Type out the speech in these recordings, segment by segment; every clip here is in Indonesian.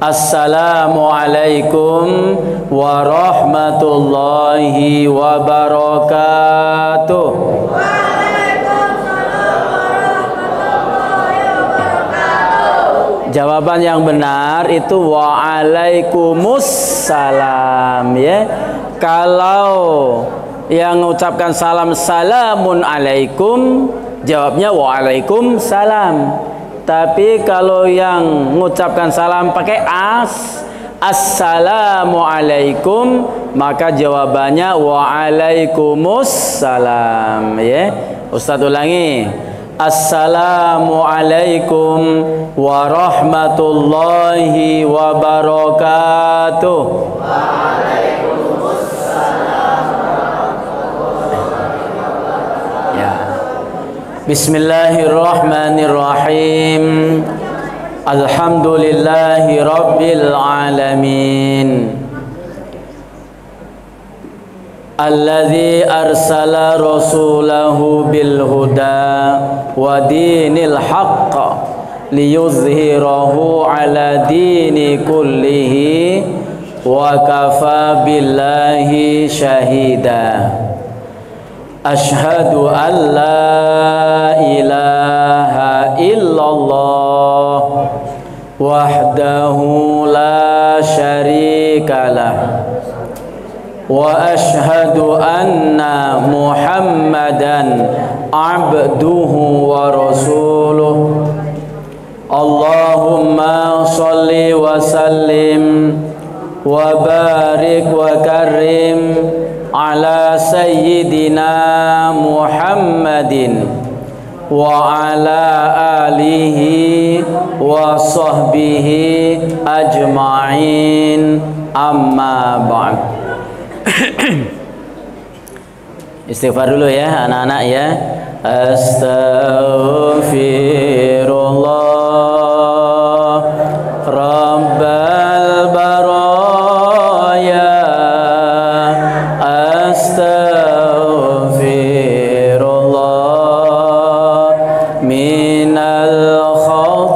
Assalamualaikum warahmatullahi wabarakatuh. Jawaban yang benar itu waalaikumsalam, ya. Kalau yang mengucapkan salam salamun alaikum, jawabnya waalaikumsalam. Tapi kalau yang mengucapkan salam pakai assalamualaikum, maka jawabannya waalaikumsalam, ya. Ustaz ulangi. Assalamualaikum warahmatullahi wabarakatuh. Waalaikumsalam warahmatullahi wabarakatuh. Ya. Bismillahirrahmanirrahim. Alhamdulillahi rabbil alamin. Alladzi arsala rasulahu bil huda wa dinil haqq liyuzhirahu ala dini kullihi wa kafa billahi syahida. Ashhadu an la ilaha illallah wahdahu la syarikalah wa ashhadu anna Muhammadan abduhu wa rasuluh. Allahumma sholli wa sallim wa barik wa karim ala sayyidina Muhammadin wa ala alihi wa sahbihi ajma'in, amma ba'd. Istighfar dulu ya anak-anak ya. Astaghfirullah Rabbal baraya. Astaghfirullah minal khataya.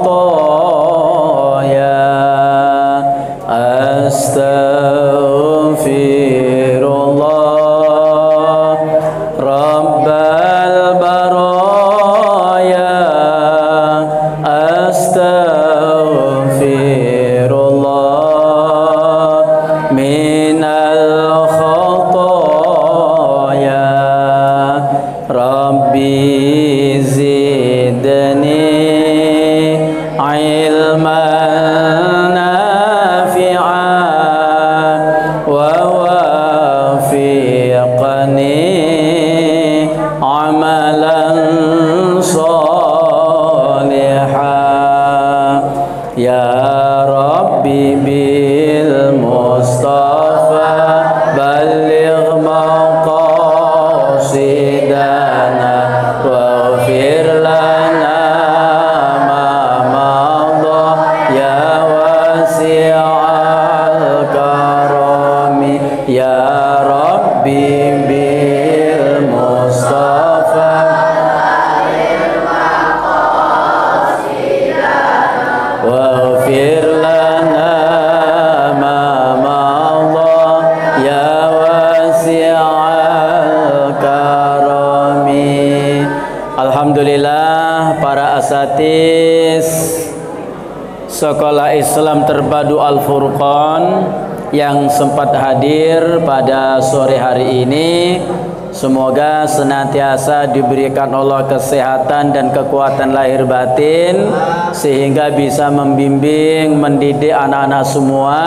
Alhamdulillah para asatis Sekolah Islam Terpadu Al-Furqan yang sempat hadir pada sore hari ini, semoga senantiasa diberikan Allah kesehatan dan kekuatan lahir batin sehingga bisa membimbing, mendidik anak-anak semua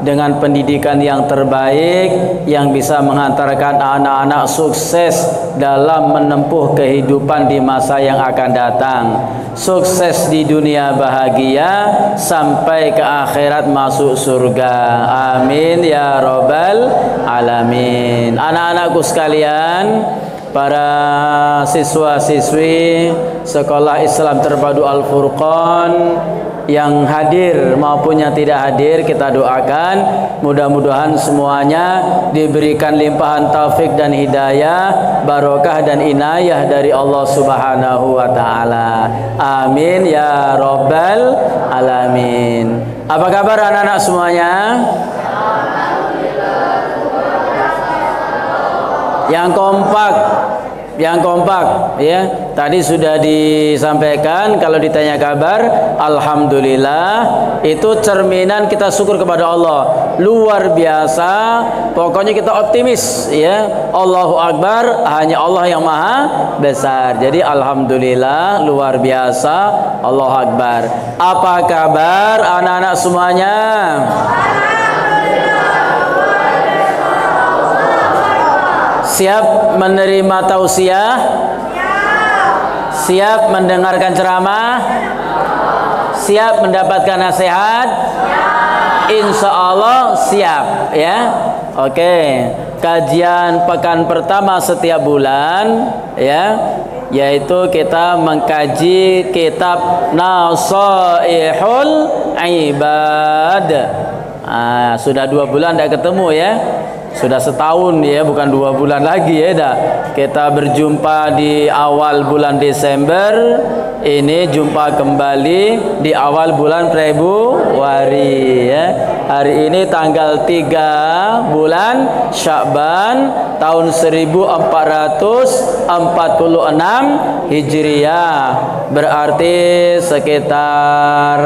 dengan pendidikan yang terbaik yang bisa menghantarkan anak-anak sukses dalam menempuh kehidupan di masa yang akan datang. Sukses di dunia bahagia sampai ke akhirat masuk surga. Amin ya rabbal alamin. Anak-anakku sekalian, para siswa-siswi Sekolah Islam Terpadu Al-Furqan yang hadir maupun yang tidak hadir, kita doakan mudah-mudahan semuanya diberikan limpahan taufik dan hidayah, barokah dan inayah dari Allah Subhanahu wa taala. Amin ya rabbal alamin. Apa kabar anak-anak semuanya? Yang kompak ya. Tadi sudah disampaikan kalau ditanya kabar, alhamdulillah, itu cerminan kita syukur kepada Allah. Luar biasa, pokoknya kita optimis ya. Allahu Akbar, hanya Allah yang maha besar. Jadi alhamdulillah, luar biasa, Allahu Akbar. Apa kabar anak-anak semuanya? Siap menerima tausiah? Siap mendengarkan ceramah? Siap mendapatkan nasihat? Insya Allah siap ya. Oke, kajian pekan pertama setiap bulan ya, yaitu kita mengkaji kitab Nasaihul Ibad. Sudah 2 bulan tidak ketemu ya. Sudah setahun ya, bukan 2 bulan lagi ya dah. Kita berjumpa di awal bulan Desember, ini jumpa kembali di awal bulan Februari ya. Hari ini tanggal 3 bulan Sya'ban tahun 1446 Hijriah. Berarti sekitar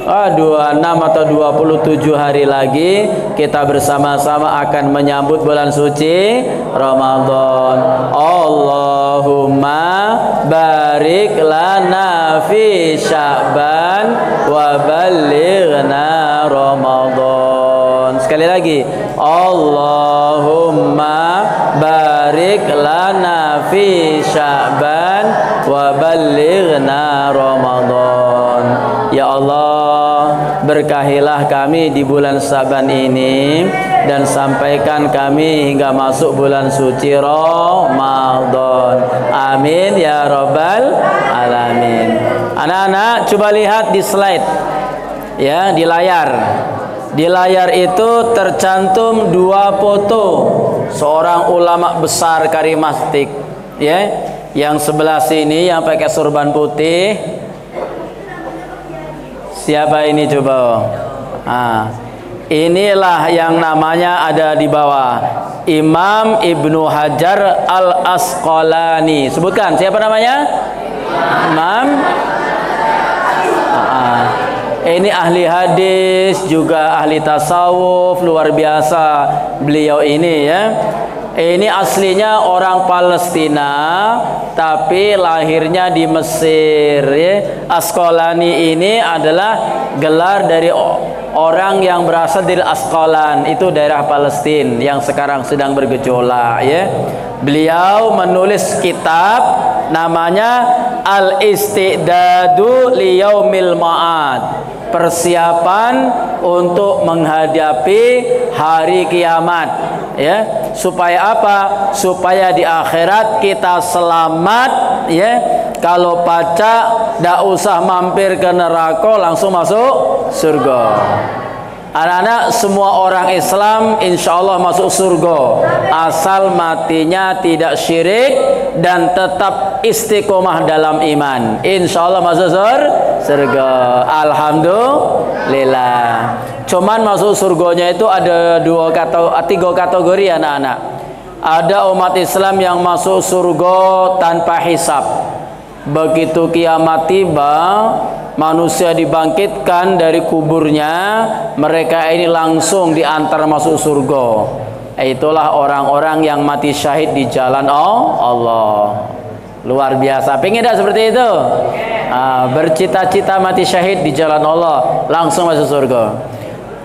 26 atau 27 hari lagi kita bersama-sama akan menyambut bulan suci Ramadan. Allahumma barik lana fi Sya'ban wa ballighna Ramadan. Sekali lagi, Allahumma barik lana fi Sya'ban wa ballighna Ramadan. Ya Allah, berkahilah kami di bulan Sya'ban ini dan sampaikan kami hingga masuk bulan suci Ramadan. Amin ya rabbal alamin. Anak-anak coba lihat di slide ya, di layar. Di layar itu tercantum 2 foto seorang ulama besar karismatik ya. Yang sebelah sini yang pakai sorban putih, siapa ini coba? Inilah yang namanya ada di bawah, Imam Ibnu Hajar Al-Asqalani. Sebutkan siapa namanya? Imam. Ini ahli hadis, juga ahli tasawuf, luar biasa beliau ini ya. Ini aslinya orang Palestina tapi lahirnya di Mesir ya. Asqalani ini adalah gelar dari orang yang berasal dari Asqalan, itu daerah Palestina yang sekarang sedang bergejolak ya. Beliau menulis kitab namanya Al-Istidadu Liyaumil Ma'ad, persiapan untuk menghadapi hari kiamat ya. Supaya apa? Supaya di akhirat kita selamat ya. Kalau baca tidak usah mampir ke neraka, langsung masuk surga. Anak-anak, semua orang Islam insya Allah masuk surga asal matinya tidak syirik dan tetap istiqomah dalam iman. Insya Allah masuk surga. Alhamdulillah. Cuman masuk surganya itu ada 3 kategori anak-anak. Ada umat Islam yang masuk surga tanpa hisab. Begitu kiamat tiba, manusia dibangkitkan dari kuburnya, mereka ini langsung diantar masuk surga. Itulah orang-orang yang mati syahid di jalan Allah. Luar biasa. Pengen tidak seperti itu? Bercita-cita mati syahid di jalan Allah, langsung masuk surga.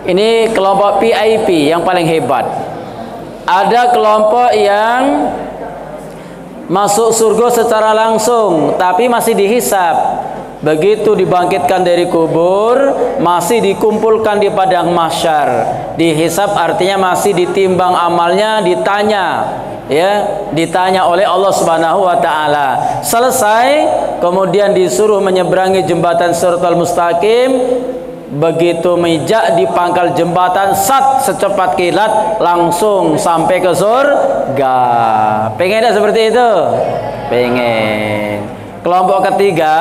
Ini kelompok VIP yang paling hebat. Ada kelompok yang masuk surga secara langsung tapi masih dihisab. Begitu dibangkitkan dari kubur, masih dikumpulkan di padang mahsyar. Dihisab artinya masih ditimbang amalnya, ditanya ya, ditanya oleh Allah Subhanahu wa taala. Selesai, kemudian disuruh menyeberangi jembatan Shiratal Mustaqim. Begitu mijak di pangkal jembatan, secepat kilat langsung sampai ke surga. Pengen tidak seperti itu? Pengen. Kelompok ketiga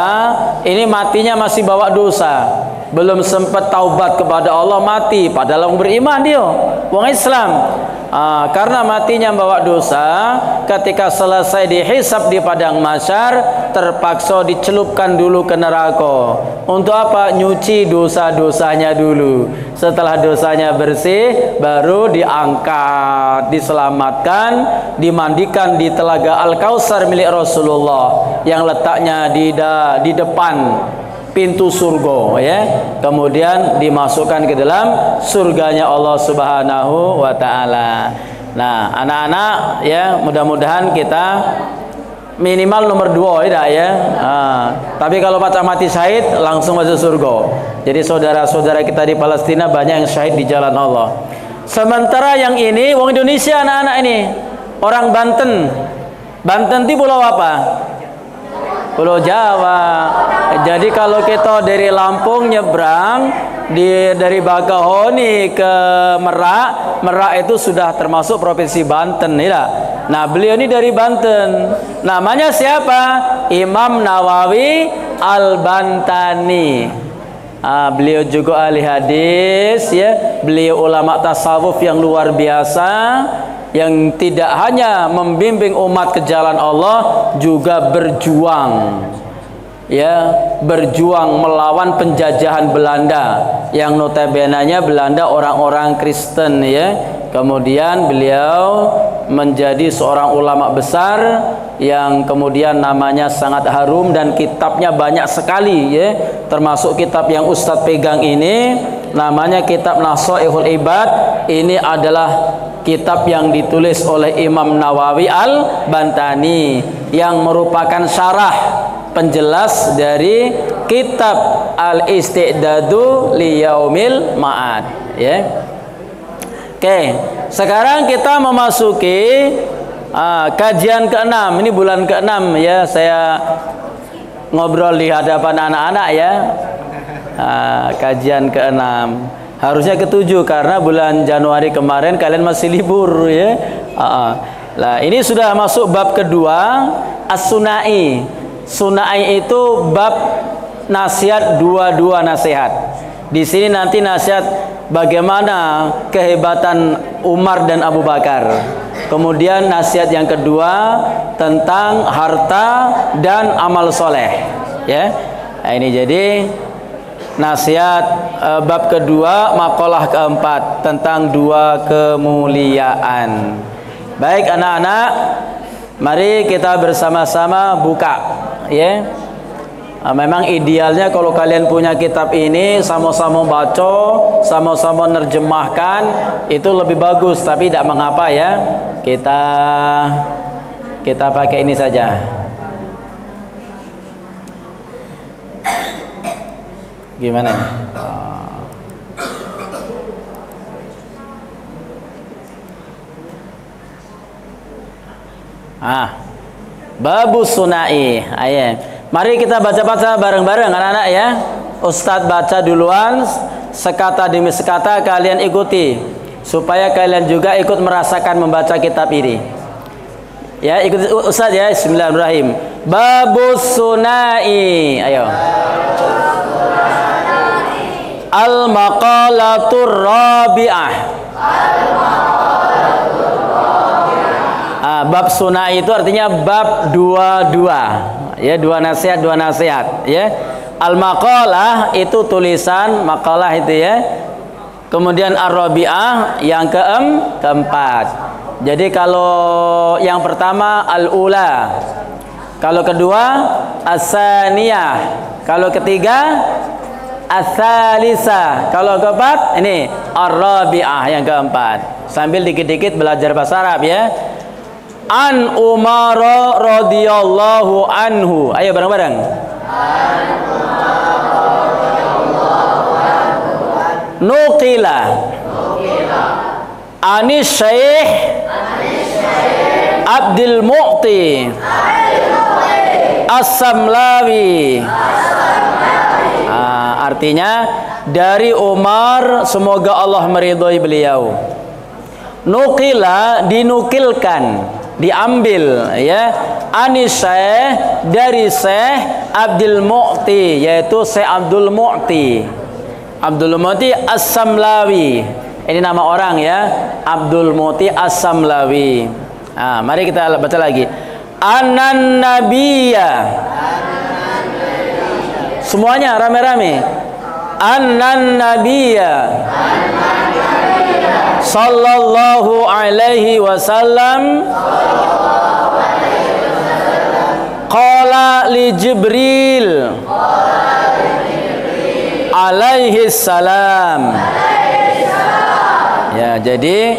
ini matinya masih bawa dosa. belum sempat taubat kepada Allah mati, padahal orang beriman dia, orang Islam. Karena matinya membawa dosa, ketika selesai dihisab di padang mahsyar, terpaksa dicelupkan dulu ke neraka. Untuk apa? Nyuci dosa-dosanya dulu. Setelah dosanya bersih, baru diangkat, diselamatkan, dimandikan di telaga Al-Kautsar milik Rasulullah yang letaknya di depan pintu surga, ya. Kemudian dimasukkan ke dalam surganya Allah Subhanahu wa taala. Nah, anak-anak, ya, mudah-mudahan kita minimal nomor 2 ya. Tapi kalau mati syahid langsung masuk surga. Jadi saudara-saudara kita di Palestina banyak yang syahid di jalan Allah. Sementara yang ini wong Indonesia, anak-anak ini orang Banten. Banten itu pulau apa? Pulau Jawa. Jadi kalau kita dari Lampung nyebrang dari Bakahoni ke Merak, Merak itu sudah termasuk provinsi Banten, ya. Nah, beliau ini dari Banten. Namanya siapa? Imam Nawawi Al-Bantani. Beliau juga ahli hadis, ya. Beliau ulama tasawuf yang luar biasa, yang tidak hanya membimbing umat ke jalan Allah, juga berjuang, ya, berjuang melawan penjajahan Belanda, yang notabene-nya Belanda orang-orang Kristen, ya. Kemudian beliau menjadi seorang ulama besar yang kemudian namanya sangat harum dan kitabnya banyak sekali, ya. Termasuk kitab yang Ustadz pegang ini, namanya kitab Nashaihul Ibad. Ini adalah kitab yang ditulis oleh Imam Nawawi Al-Bantani, yang merupakan syarah penjelas dari kitab Al-Isti'dadu Liyaumil Ma'ad, ya. Oke, sekarang kita memasuki kajian ke-6. Ini bulan ke-6, ya. Saya ngobrol di hadapan anak-anak, ya. Kajian ke-6. Harusnya ke-7 karena bulan Januari kemarin kalian masih libur, ya. Nah, ini sudah masuk bab kedua, As-Sunai. Sunai itu bab nasihat, dua nasihat. Di sini nanti nasihat bagaimana kehebatan Umar dan Abu Bakar. Kemudian nasihat yang kedua tentang harta dan amal soleh, ya. Nah, ini jadi nasihat bab kedua, makalah keempat tentang 2 kemuliaan. Baik anak-anak, mari kita bersama-sama buka, ya. Memang idealnya kalau kalian punya kitab ini sama-sama baca, sama-sama nerjemahkan, itu lebih bagus, tapi tidak mengapa, ya. Kita pakai ini saja. Gimana? Babus Sunai. Mari kita baca-baca bareng-bareng anak-anak, ya. Ustadz baca duluan, sekata demi sekata kalian ikuti, supaya kalian juga ikut merasakan membaca kitab ini. Ya, ikuti Ustadz, ya. Bismillahirrahmanirrahim. Babus Sunai. Ayo. Al-maqalatur rabi'ah. Bab Sunai itu artinya bab 22, ya, 2 nasihat, ya. Al-maqalah itu tulisan, makalah itu, ya. Kemudian ar-rabi'ah yang keempat. Jadi kalau yang pertama al-ula, kalau kedua as-saniyah, kalau ketiga as-salisa, kalau keempat ini ar-rabi'ah yang keempat. Sambil dikit-dikit belajar bahasa Arab, ya. An Umar radhiyallahu anhu. Ayo bareng-bareng. An Umar radhiyallahu anhu. Nuqila. Anis Syekh Abdul Mu'ti As-Samlawi. Artinya dari Umar, semoga Allah meridhai beliau. Nuqila, dinukilkan, diambil, ya. Anis Syekh, dari Syekh Abdul Mu'ti, yaitu Syekh Abdul Mu'ti, Abdul Muti As-Samlawi. Ini nama orang ya, Abdul Muti As-Samlawi. Nah, mari kita baca lagi. Anan Nabiyya. Semuanya rame-rame. Anan Nabiyya sallallahu alaihi wasallam qala li Jibril alaihi salam. Ya, jadi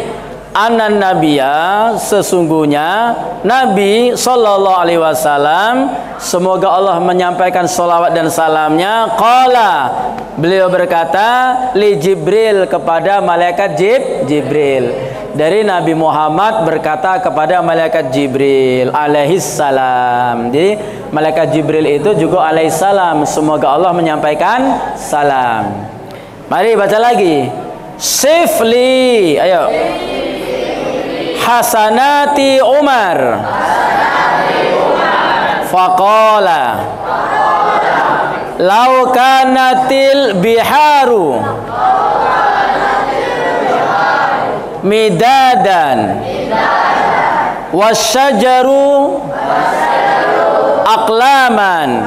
anan nabiyya, sesungguhnya Nabi sallallahu alaihi wasallam, semoga Allah menyampaikan salawat dan salamnya, qala, beliau berkata, li Jibril, kepada malaikat Jibril. Dari Nabi Muhammad berkata kepada malaikat Jibril alaihi salam. Jadi malaikat Jibril itu juga alaihi salam, semoga Allah menyampaikan salam. Mari baca lagi. Sifli, ayo. Hasanati Umar. Faqala lau kanatil biharu midadan wasyajaru aqlaman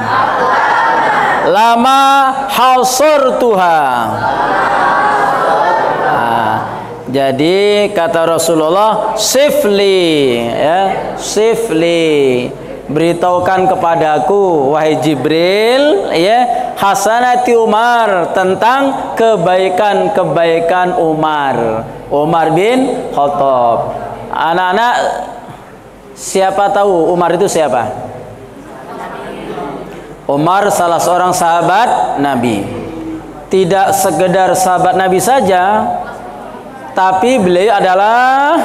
lama hasurtuha. Jadi kata Rasulullah, sifli, ya, sifli, beritahukan kepadaku wahai Jibril, ya, hasanati Umar, tentang kebaikan-kebaikan Umar bin Khattab. Anak-anak, siapa tahu Umar itu siapa? Umar salah seorang sahabat Nabi. Tidak sekedar sahabat Nabi saja, tapi beliau adalah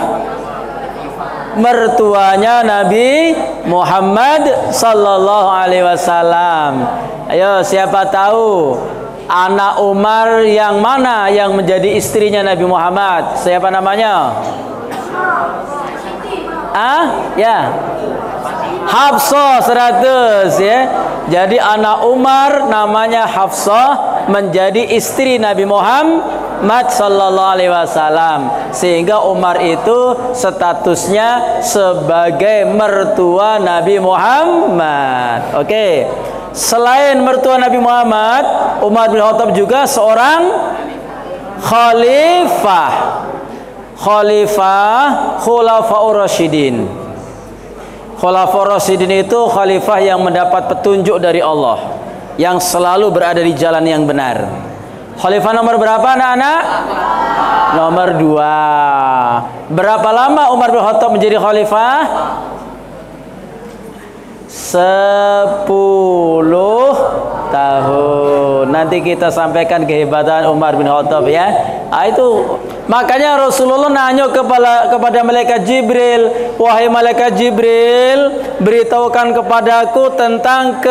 mertuanya Nabi Muhammad sallallahu alaihi wasallam. Ayo, siapa tahu anak Umar yang mana yang menjadi istrinya Nabi Muhammad? Siapa namanya? Ya. Hafsah 100, ya. Jadi anak Umar namanya Hafsah, menjadi istri Nabi Muhammad sallallahu alaihi wasallam, sehingga Umar itu statusnya sebagai mertua Nabi Muhammad. Oke. Selain mertua Nabi Muhammad, Umar bin Khattab juga seorang khalifah. Khulafaur Rasyidin. Khulafaur Rasyidin itu khalifah yang mendapat petunjuk dari Allah, yang selalu berada di jalan yang benar. Khalifah nomor berapa, anak-anak? Nomor 2. Berapa lama Umar bin Khattab menjadi khalifah? 10 tahun. Nanti kita sampaikan kehebatan Umar bin Khattab, ya. Itu makanya Rasulullah nanya kepada malaikat Jibril, wahai malaikat Jibril, beritahukan kepadaku tentang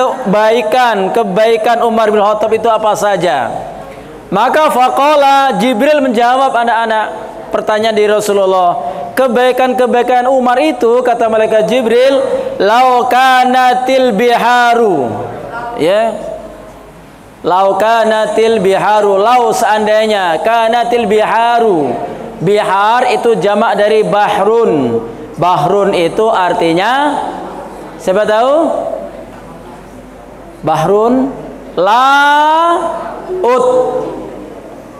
kebaikan Umar bin Khattab itu apa saja. Maka faqala, Jibril menjawab, anak-anak, pertanyaan dari Rasulullah, kebaikan-kebaikan Umar itu, kata malaikat Jibril, lau kanatil biharu, ya, lau kanatil biharu, lau seandainya, kanatil biharu, bihar itu jamak dari bahrun. Bahrun itu artinya, siapa tahu? Bahrun, laut.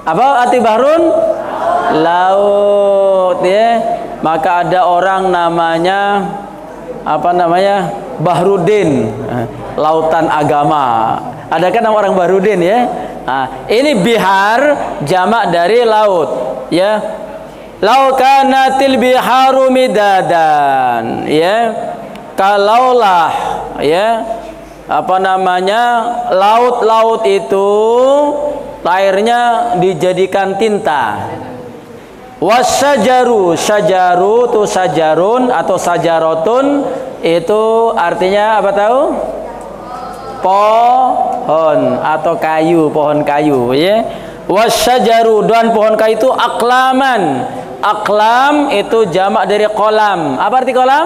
Apa arti bahrun? Laut, ya. Maka ada orang namanya, apa namanya, Bahrudin, lautan agama. Ada kan nama orang Bahrudin, ya. Nah, ini bihar jamak dari laut, ya. Lau kanatil biharu midadan, ya. Kalaulah, ya, apa namanya, laut-laut itu airnya dijadikan tinta. Wasyajaru, syajaru itu sajarun atau sajarotun, itu artinya apa tahu? Pohon atau kayu, pohon kayu, ya. Wasyajaru, dan pohon kayu itu aklaman. Aklam itu jamak dari kolam. Apa arti kolam?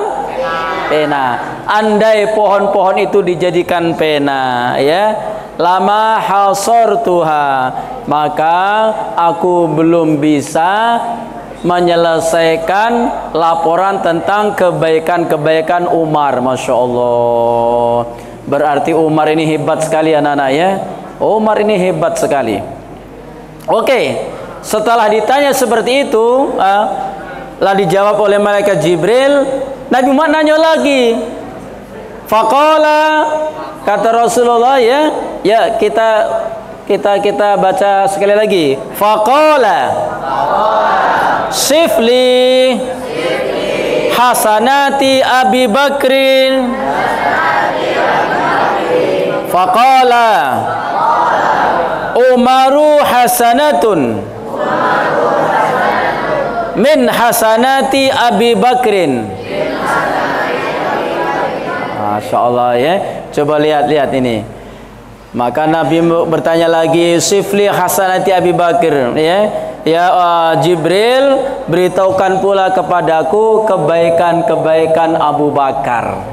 Pena. Andai pohon-pohon itu dijadikan pena, ya, lama hasortuha, maka aku belum bisa menyelesaikan laporan tentang kebaikan-kebaikan Umar. Masya Allah. Berarti Umar ini hebat sekali anak-anak ya. Umar ini hebat sekali. Oke, setelah ditanya seperti itu, lah dijawab oleh malaikat Jibril. Nabi Muhammad nanya lagi. Faqala, kata Rasulullah ya kita baca sekali lagi. Faqala sifli hasanati Abi Bakrin. Faqala Umaru hasanatun min hasanati Abi Bakrin. Masya Allah ya. Coba lihat ini. Maka Nabi bertanya lagi, sifli hasanati Abi Bakr, Jibril, beritahukan pula kepadaku kebaikan-kebaikan Abu Bakar.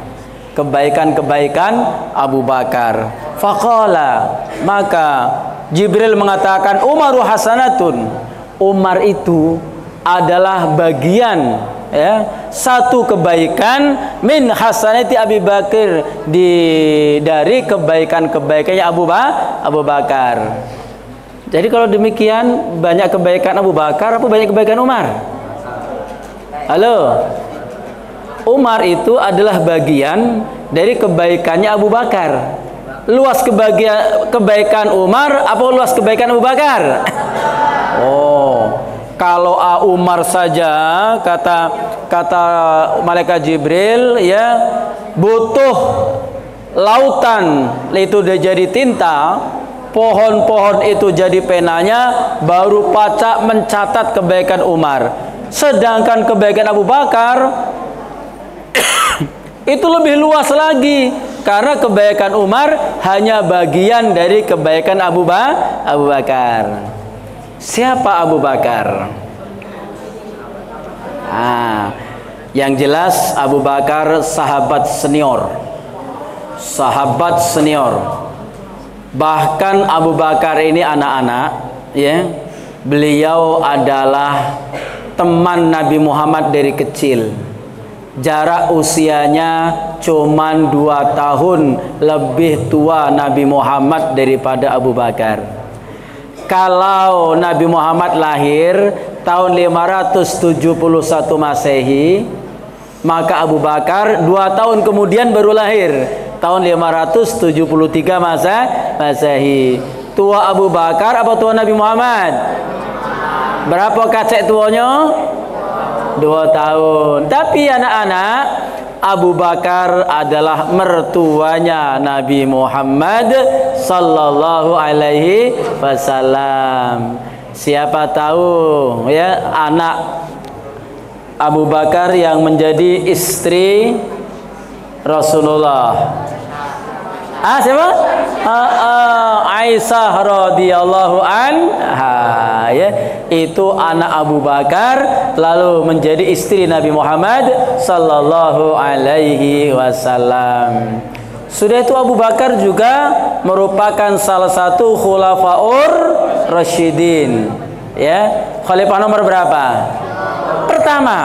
Kebaikan-kebaikan Abu Bakar. Faqala, maka Jibril mengatakan, Umaru hasanatun. Umar itu adalah bagian, satu kebaikan min hasanati Abi Bakar, dari kebaikan-kebaikannya Abu Bakar. Jadi kalau demikian, banyak kebaikan Abu Bakar apa banyak kebaikan Umar? Halo. Umar itu adalah bagian dari kebaikannya Abu Bakar. Luas kebaikan Umar apa luas kebaikan Abu Bakar? Oh, kalau Umar saja, kata malaikat Jibril butuh lautan itu udah jadi tinta, pohon-pohon itu jadi penanya, baru pacak mencatat kebaikan Umar. Sedangkan kebaikan Abu Bakar itu lebih luas lagi, karena kebaikan Umar hanya bagian dari kebaikan Abu Bakar. Siapa Abu Bakar? Yang jelas Abu Bakar sahabat senior. Bahkan Abu Bakar ini anak-anak, beliau adalah teman Nabi Muhammad dari kecil. Jarak usianya cuman 2 tahun lebih tua Nabi Muhammad daripada Abu Bakar. Kalau Nabi Muhammad lahir tahun 571 Masehi, maka Abu Bakar 2 tahun kemudian baru lahir, tahun 573 Masehi. Tua Abu Bakar apa tua Nabi Muhammad? Berapa kacek tuanya? 2 tahun. Tapi anak-anak, Abu Bakar adalah mertuanya Nabi Muhammad sallallahu alaihi wasallam. Siapa tahu anak Abu Bakar yang menjadi istri Rasulullah. Siapa? Aisyah radhiyallahu anha, itu anak Abu Bakar, lalu menjadi istri Nabi Muhammad sallallahu alaihi wasallam. Sudah itu Abu Bakar juga merupakan salah satu khulafaur rasyidin. Khalifah nomor berapa? Pertama.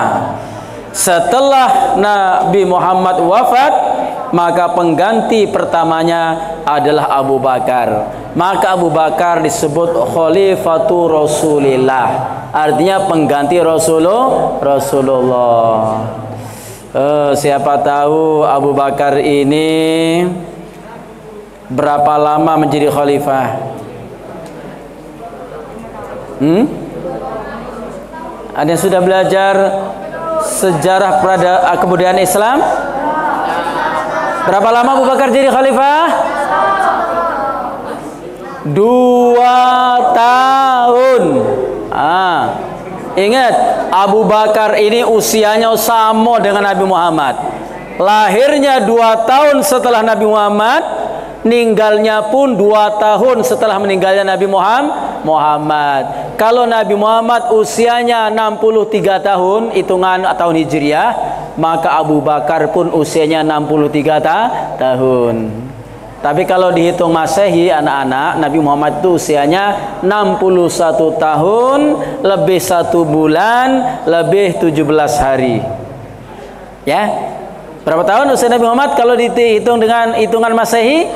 Setelah Nabi Muhammad wafat, maka pengganti pertamanya adalah Abu Bakar. Maka Abu Bakar disebut Khalifatu Rasulillah, artinya pengganti Rasulullah. Siapa tahu Abu Bakar ini berapa lama menjadi khalifah? Ada yang sudah belajar sejarah kebudayaan Islam? Berapa lama Abu Bakar jadi khalifah? 2 tahun. Ingat, Abu Bakar ini usianya sama dengan Nabi Muhammad. Lahirnya 2 tahun setelah Nabi Muhammad, meninggalnya pun 2 tahun setelah meninggalnya Nabi Muhammad. Kalau Nabi Muhammad usianya 63 tahun, hitungan tahun Hijriah, maka Abu Bakar pun usianya 63 tahun. Tapi kalau dihitung Masehi anak-anak, Nabi Muhammad itu usianya 61 tahun lebih 1 bulan lebih 17 hari. Ya. Berapa tahun usia Nabi Muhammad kalau dihitung dengan hitungan Masehi?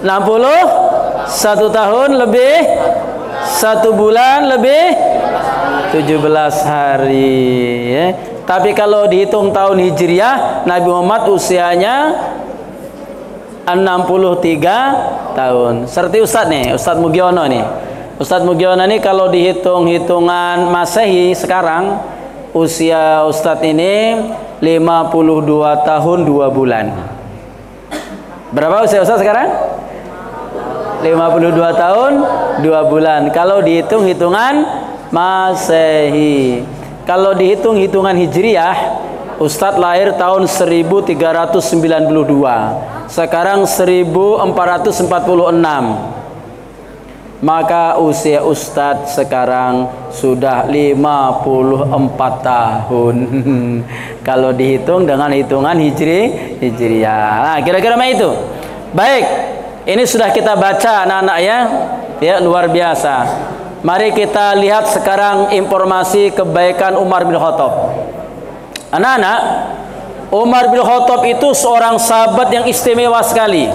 61 tahun lebih 1 bulan lebih 17 hari, ya. Tapi kalau dihitung tahun Hijriah, Nabi Muhammad usianya 63 tahun. Seperti Ustadz nih, Ustadz Mugiono nih. Ustadz Mugiono nih kalau dihitung hitungan Masehi sekarang, usia Ustadz ini 52 tahun 2 bulan. Berapa usia Ustadz sekarang? 52 tahun 2 bulan. Kalau dihitung hitungan Masehi. Kalau dihitung hitungan Hijriah, Ustadz lahir tahun 1392. Sekarang 1446. Maka usia Ustadz sekarang sudah 54 tahun. Kalau dihitung dengan hitungan Hijriah. Nah, kira-kira itu. Baik, ini sudah kita baca anak-anak ya. Ya, luar biasa. Mari kita lihat sekarang informasi kebaikan Umar bin Khattab. Anak-anak, Umar bin Khattab itu seorang sahabat yang istimewa sekali.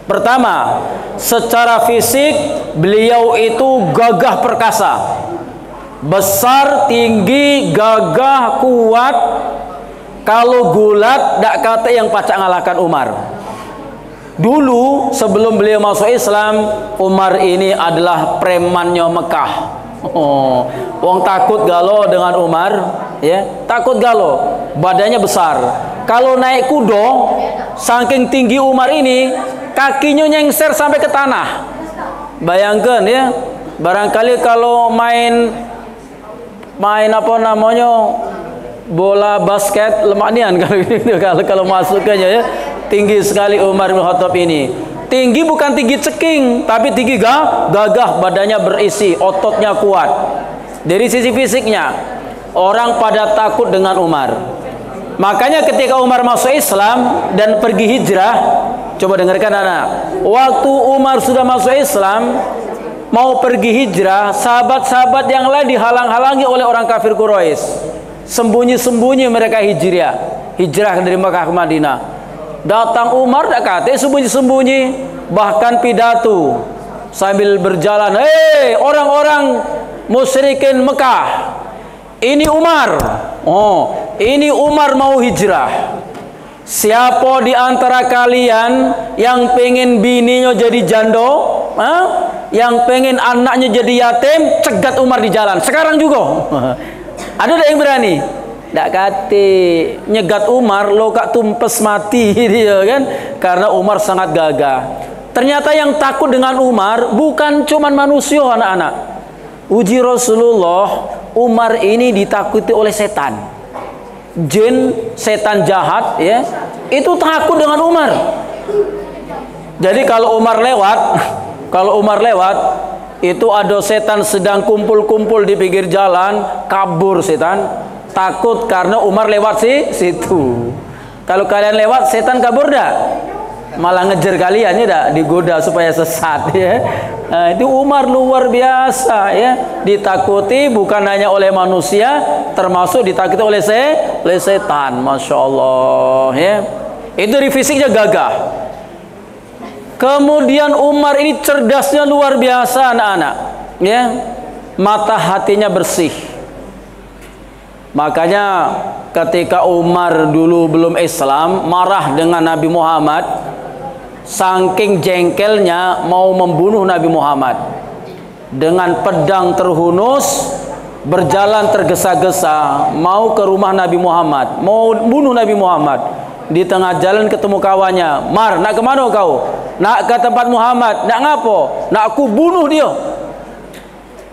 Pertama, secara fisik beliau itu gagah perkasa, besar, tinggi, gagah, kuat. Kalau gulat, tak kata yang pacak ngalahkan Umar. Dulu sebelum beliau masuk Islam, Umar ini adalah premannya Mekah. Wong takut galo dengan Umar, ya, takut galo. Badannya besar. Kalau naik kuda, saking tinggi Umar ini, kakinya nyengser sampai ke tanah. Bayangkan ya, barangkali kalau main apa namanya, bola basket lemanian kalau masuknya ya. Tinggi sekali Umar bin Khattab ini. Tinggi bukan tinggi ceking, tapi tinggi gagah, badannya berisi, ototnya kuat. Dari sisi fisiknya, orang pada takut dengan Umar. Makanya ketika Umar masuk Islam dan pergi hijrah, coba dengarkan anak. Waktu Umar sudah masuk Islam, mau pergi hijrah, sahabat-sahabat yang lain dihalang-halangi oleh orang kafir Quraisy. Sembunyi-sembunyi mereka hijrah dari Mekah ke Madinah. Datang Umar tak kata sembunyi-sembunyi, bahkan pidato sambil berjalan, hei orang-orang musyrikin Mekah, ini Umar. Oh, ini Umar mau hijrah. Siapa di antara kalian yang pengen bininya jadi jando, yang pengen anaknya jadi yatim, cegat Umar di jalan sekarang juga. Ada yang berani? Tak kata nyegat Umar, lo kak tumpes mati dia kan, karena Umar sangat gagah. Ternyata yang takut dengan Umar bukan cuman manusia anak-anak. Uji Rasulullah, Umar ini ditakuti oleh setan, jin, setan jahat ya, itu takut dengan Umar. Jadi kalau Umar lewat, itu ada setan sedang kumpul-kumpul di pinggir jalan, kabur setan. Takut karena Umar lewat situ. Kalau kalian lewat, setan kabur dah, malah ngejar kalian ya, dah digoda supaya sesat ya. Nah, itu Umar luar biasa ya, ditakuti bukan hanya oleh manusia, termasuk ditakuti oleh setan. Masya Allah ya. Itu di fisiknya gagah. Kemudian Umar ini cerdasnya luar biasa anak-anak ya, mata hatinya bersih. Makanya ketika Umar dulu belum Islam, marah dengan Nabi Muhammad, saking jengkelnya mau membunuh Nabi Muhammad. Dengan pedang terhunus, berjalan tergesa-gesa mau ke rumah Nabi Muhammad, mau bunuh Nabi Muhammad. Di tengah jalan ketemu kawannya, Mar, nak kemana kau? Nak ke tempat Muhammad. Nak ngapo? Nak aku bunuh dia.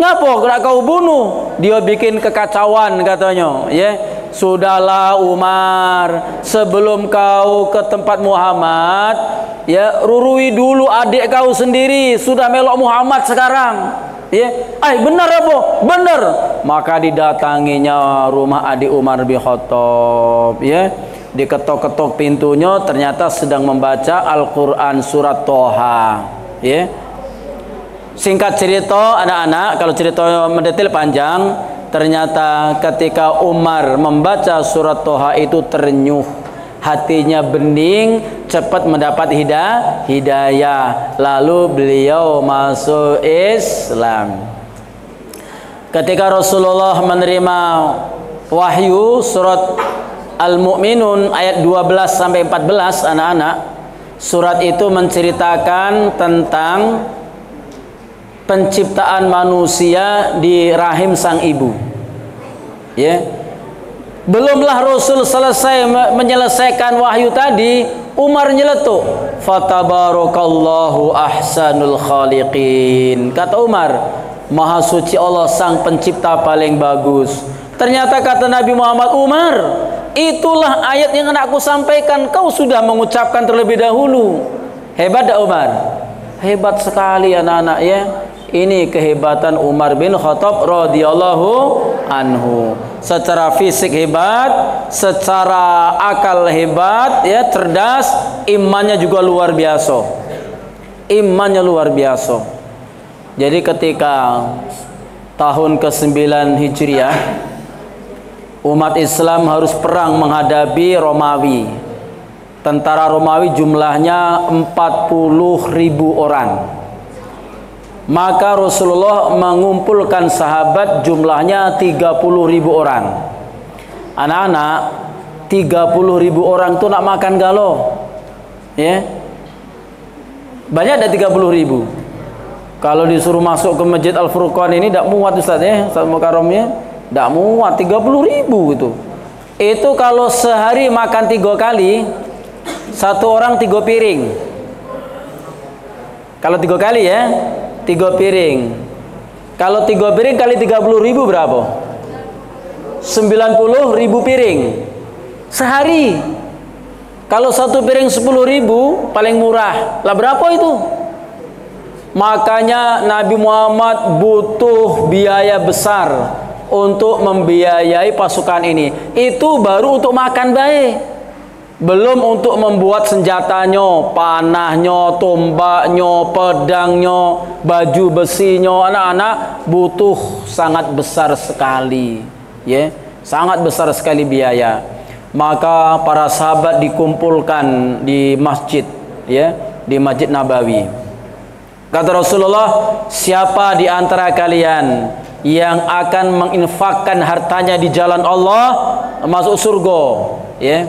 Ngapo nak kau bunuh? Dia bikin kekacauan katanya ya. Sudahlah Umar, sebelum kau ke tempat Muhammad ya, rurui dulu adik kau sendiri, sudah melok Muhammad sekarang ya. Benar apa? Benar. Maka didatanginya rumah adik Umar bin Khattab ya. Diketok-ketok pintunya, ternyata sedang membaca Al-Quran surat Toha. Ya. Singkat cerita anak-anak, kalau cerita mendetail panjang, ternyata ketika Umar membaca surat Toha itu ternyuh, hatinya bening, cepat mendapat hidayah. Lalu beliau masuk Islam. Ketika Rasulullah menerima wahyu surat Al-Mu'minun ayat 12 sampai 14 anak-anak, surat itu menceritakan tentang penciptaan manusia di rahim sang ibu. Ya. Belumlah Rasul selesai menyelesaikan wahyu tadi, Umar nyeletuk, "Fatabarakallahu ahsanul khaliqin." Kata Umar, Maha suci Allah sang pencipta paling bagus. Ternyata kata Nabi Muhammad, Umar, itulah ayat yang anakku sampaikan, kau sudah mengucapkan terlebih dahulu. Hebat tak Umar? Hebat sekali anak-anak ya. Ini kehebatan Umar bin Khattab radhiyallahu anhu. Secara fisik hebat, secara akal hebat, ya, cerdas, imannya juga luar biasa. Imannya luar biasa. Jadi ketika tahun ke-9 Hijriah, umat Islam harus perang menghadapi Romawi. Tentara Romawi jumlahnya 40.000 orang. Maka Rasulullah mengumpulkan sahabat jumlahnya 30.000 orang. Anak-anak, 30.000 orang itu nak makan galau. Ya. Banyak ada 30.000. Kalau disuruh masuk ke Masjid Al-Furqan ini tidak muat Ustaz ya, Ustaz Mukarram ya. Tidak muat, 30.000 itu. Itu kalau sehari makan 3 kali, satu orang 3 piring. Kalau 3 kali ya, 3 piring. Kalau 3 piring kali 30.000 berapa? 90.000 piring sehari. Kalau satu piring 10.000 paling murah. Lah berapa itu? Makanya Nabi Muhammad butuh biaya besar untuk membiayai pasukan ini. Itu baru untuk makan baik. Belum untuk membuat senjatanya, panahnya, tombaknya, pedangnya, baju besinya. Anak-anak butuh sangat besar sekali, ya, sangat besar sekali biaya. Maka para sahabat dikumpulkan di masjid, ya, di Masjid Nabawi. Kata Rasulullah, siapa di antara kalian yang akan menginfakkan hartanya di jalan Allah masuk surga, ya.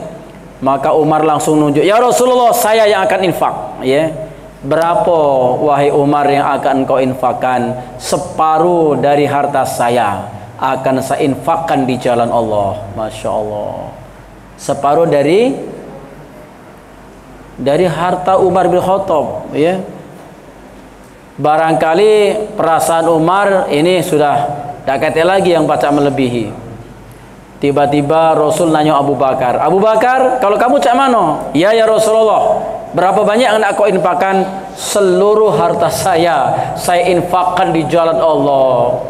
Maka Umar langsung nunjuk, ya Rasulullah, saya yang akan infak, ya. Berapa wahai Umar yang akan kau infakkan? Separuh dari harta saya akan saya infakkan di jalan Allah. Masya Allah. Separuh dari harta Umar bin Khattab, ya. Barangkali perasaan Umar ini sudah tak kata lagi yang baca melebihi. Tiba-tiba Rasul nanya Abu Bakar, Abu Bakar, kalau kamu cak mana? Ya Rasulullah, berapa banyak yang nak kau infakkan? Seluruh harta saya infakkan di jalan Allah.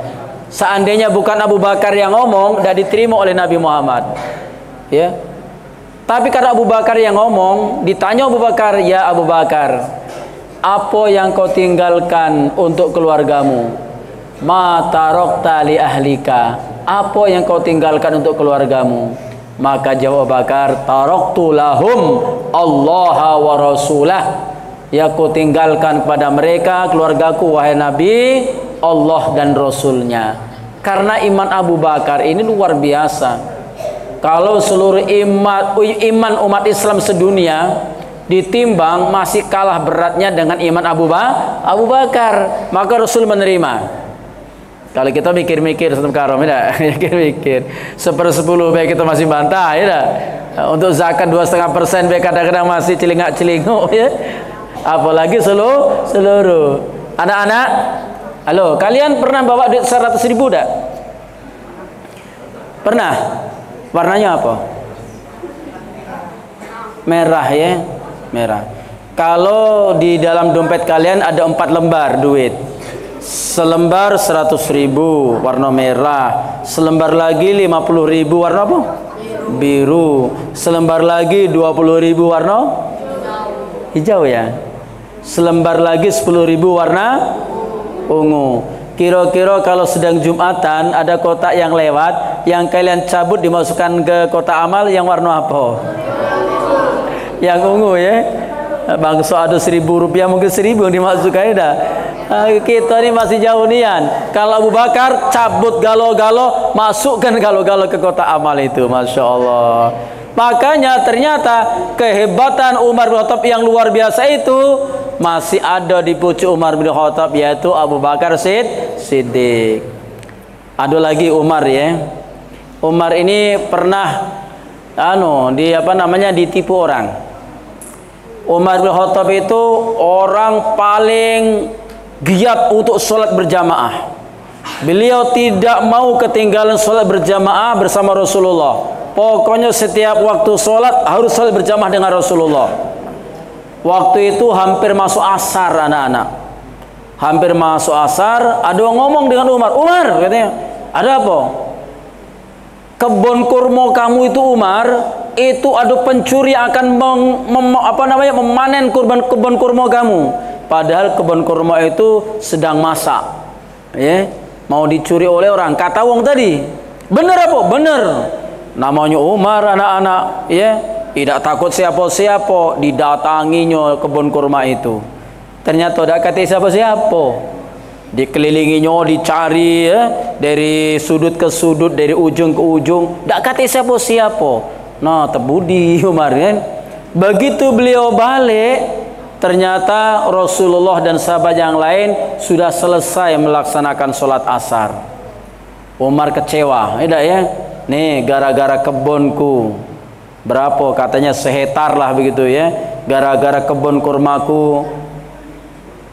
Seandainya bukan Abu Bakar yang ngomong, tidak diterima oleh Nabi Muhammad, ya. Tapi karena Abu Bakar yang ngomong, ditanya Abu Bakar, ya Abu Bakar, apa yang kau tinggalkan untuk keluargamu? Ma tarakta li ahlika, apa yang kau tinggalkan untuk keluargamu? Maka jawab Abu Bakar, taraktu lahum Allah wa rasulah, ya kau tinggalkan kepada mereka, keluargaku wahai Nabi, Allah dan Rasulnya. Karena iman Abu Bakar ini luar biasa. Kalau seluruh iman umat Islam sedunia ditimbang, masih kalah beratnya dengan iman Abu Bakar. Maka Rasul menerima. Kalau kita mikir-mikir Ustaz Karom, ya, mikir-mikir 1/10 baik kita masih bantah, ya. Untuk zakat 2,5% baik kadang-kadang masih celingak-celinguk, ya. Apalagi seluruh. Anak-anak, halo, kalian pernah bawa duit 100.000 tak? Pernah? Warnanya apa? Merah, ya. Merah. Kalau di dalam dompet kalian ada 4 lembar duit, selembar 100.000 warna merah, selembar lagi 50.000 warna apa? biru. Selembar lagi 20.000 warna hijau ya. Selembar lagi 10.000 warna ungu. Kira-kira kalau sedang Jumatan ada kotak yang lewat, yang kalian cabut dimasukkan ke kotak amal, yang warna apa? Yang ungu ya. Bangsa ada 1.000 rupiah, mungkin 1.000 dimasukkan dah. Kita ini masih jauh nian. Kalau Abu Bakar cabut galo-galo, masukkan galo-galo ke kotak amal itu. Masya Allah. Makanya ternyata kehebatan Umar bin Khattab yang luar biasa itu masih ada di pucuk Umar bin Khattab, yaitu Abu Bakar Siddiq. Ada lagi Umar ya. Umar ini pernah ditipu orang. Umar bin Khattab itu orang paling giat untuk sholat berjamaah. Beliau tidak mau ketinggalan sholat berjamaah bersama Rasulullah. Pokoknya setiap waktu sholat harus sholat berjamaah dengan Rasulullah. Waktu itu hampir masuk asar anak-anak. Hampir masuk asar, ada yang ngomong dengan Umar. Umar katanya, ada apa? Kebun kurma kamu itu Umar, itu ada pencuri yang akan memanen kebun kurma kamu. Padahal kebun kurma itu sedang masak, ya, mau dicuri oleh orang. Kata wong tadi, bener apa? Bener. Namanya Umar anak-anak, ya, tidak takut siapa-siapa, didatanginya kebun kurma itu. Ternyata tidak kata siapa-siapa, dikelilinginya, dicari ya, dari sudut ke sudut, dari ujung ke ujung, tidak kata siapa-siapa. Nah, terbudi Umar kan. Begitu beliau balik, ternyata Rasulullah dan sahabat yang lain sudah selesai melaksanakan sholat asar. Umar kecewa, tidak ya? Nih gara-gara kebunku berapa, katanya sehetar lah begitu ya, gara-gara kebun kurmaku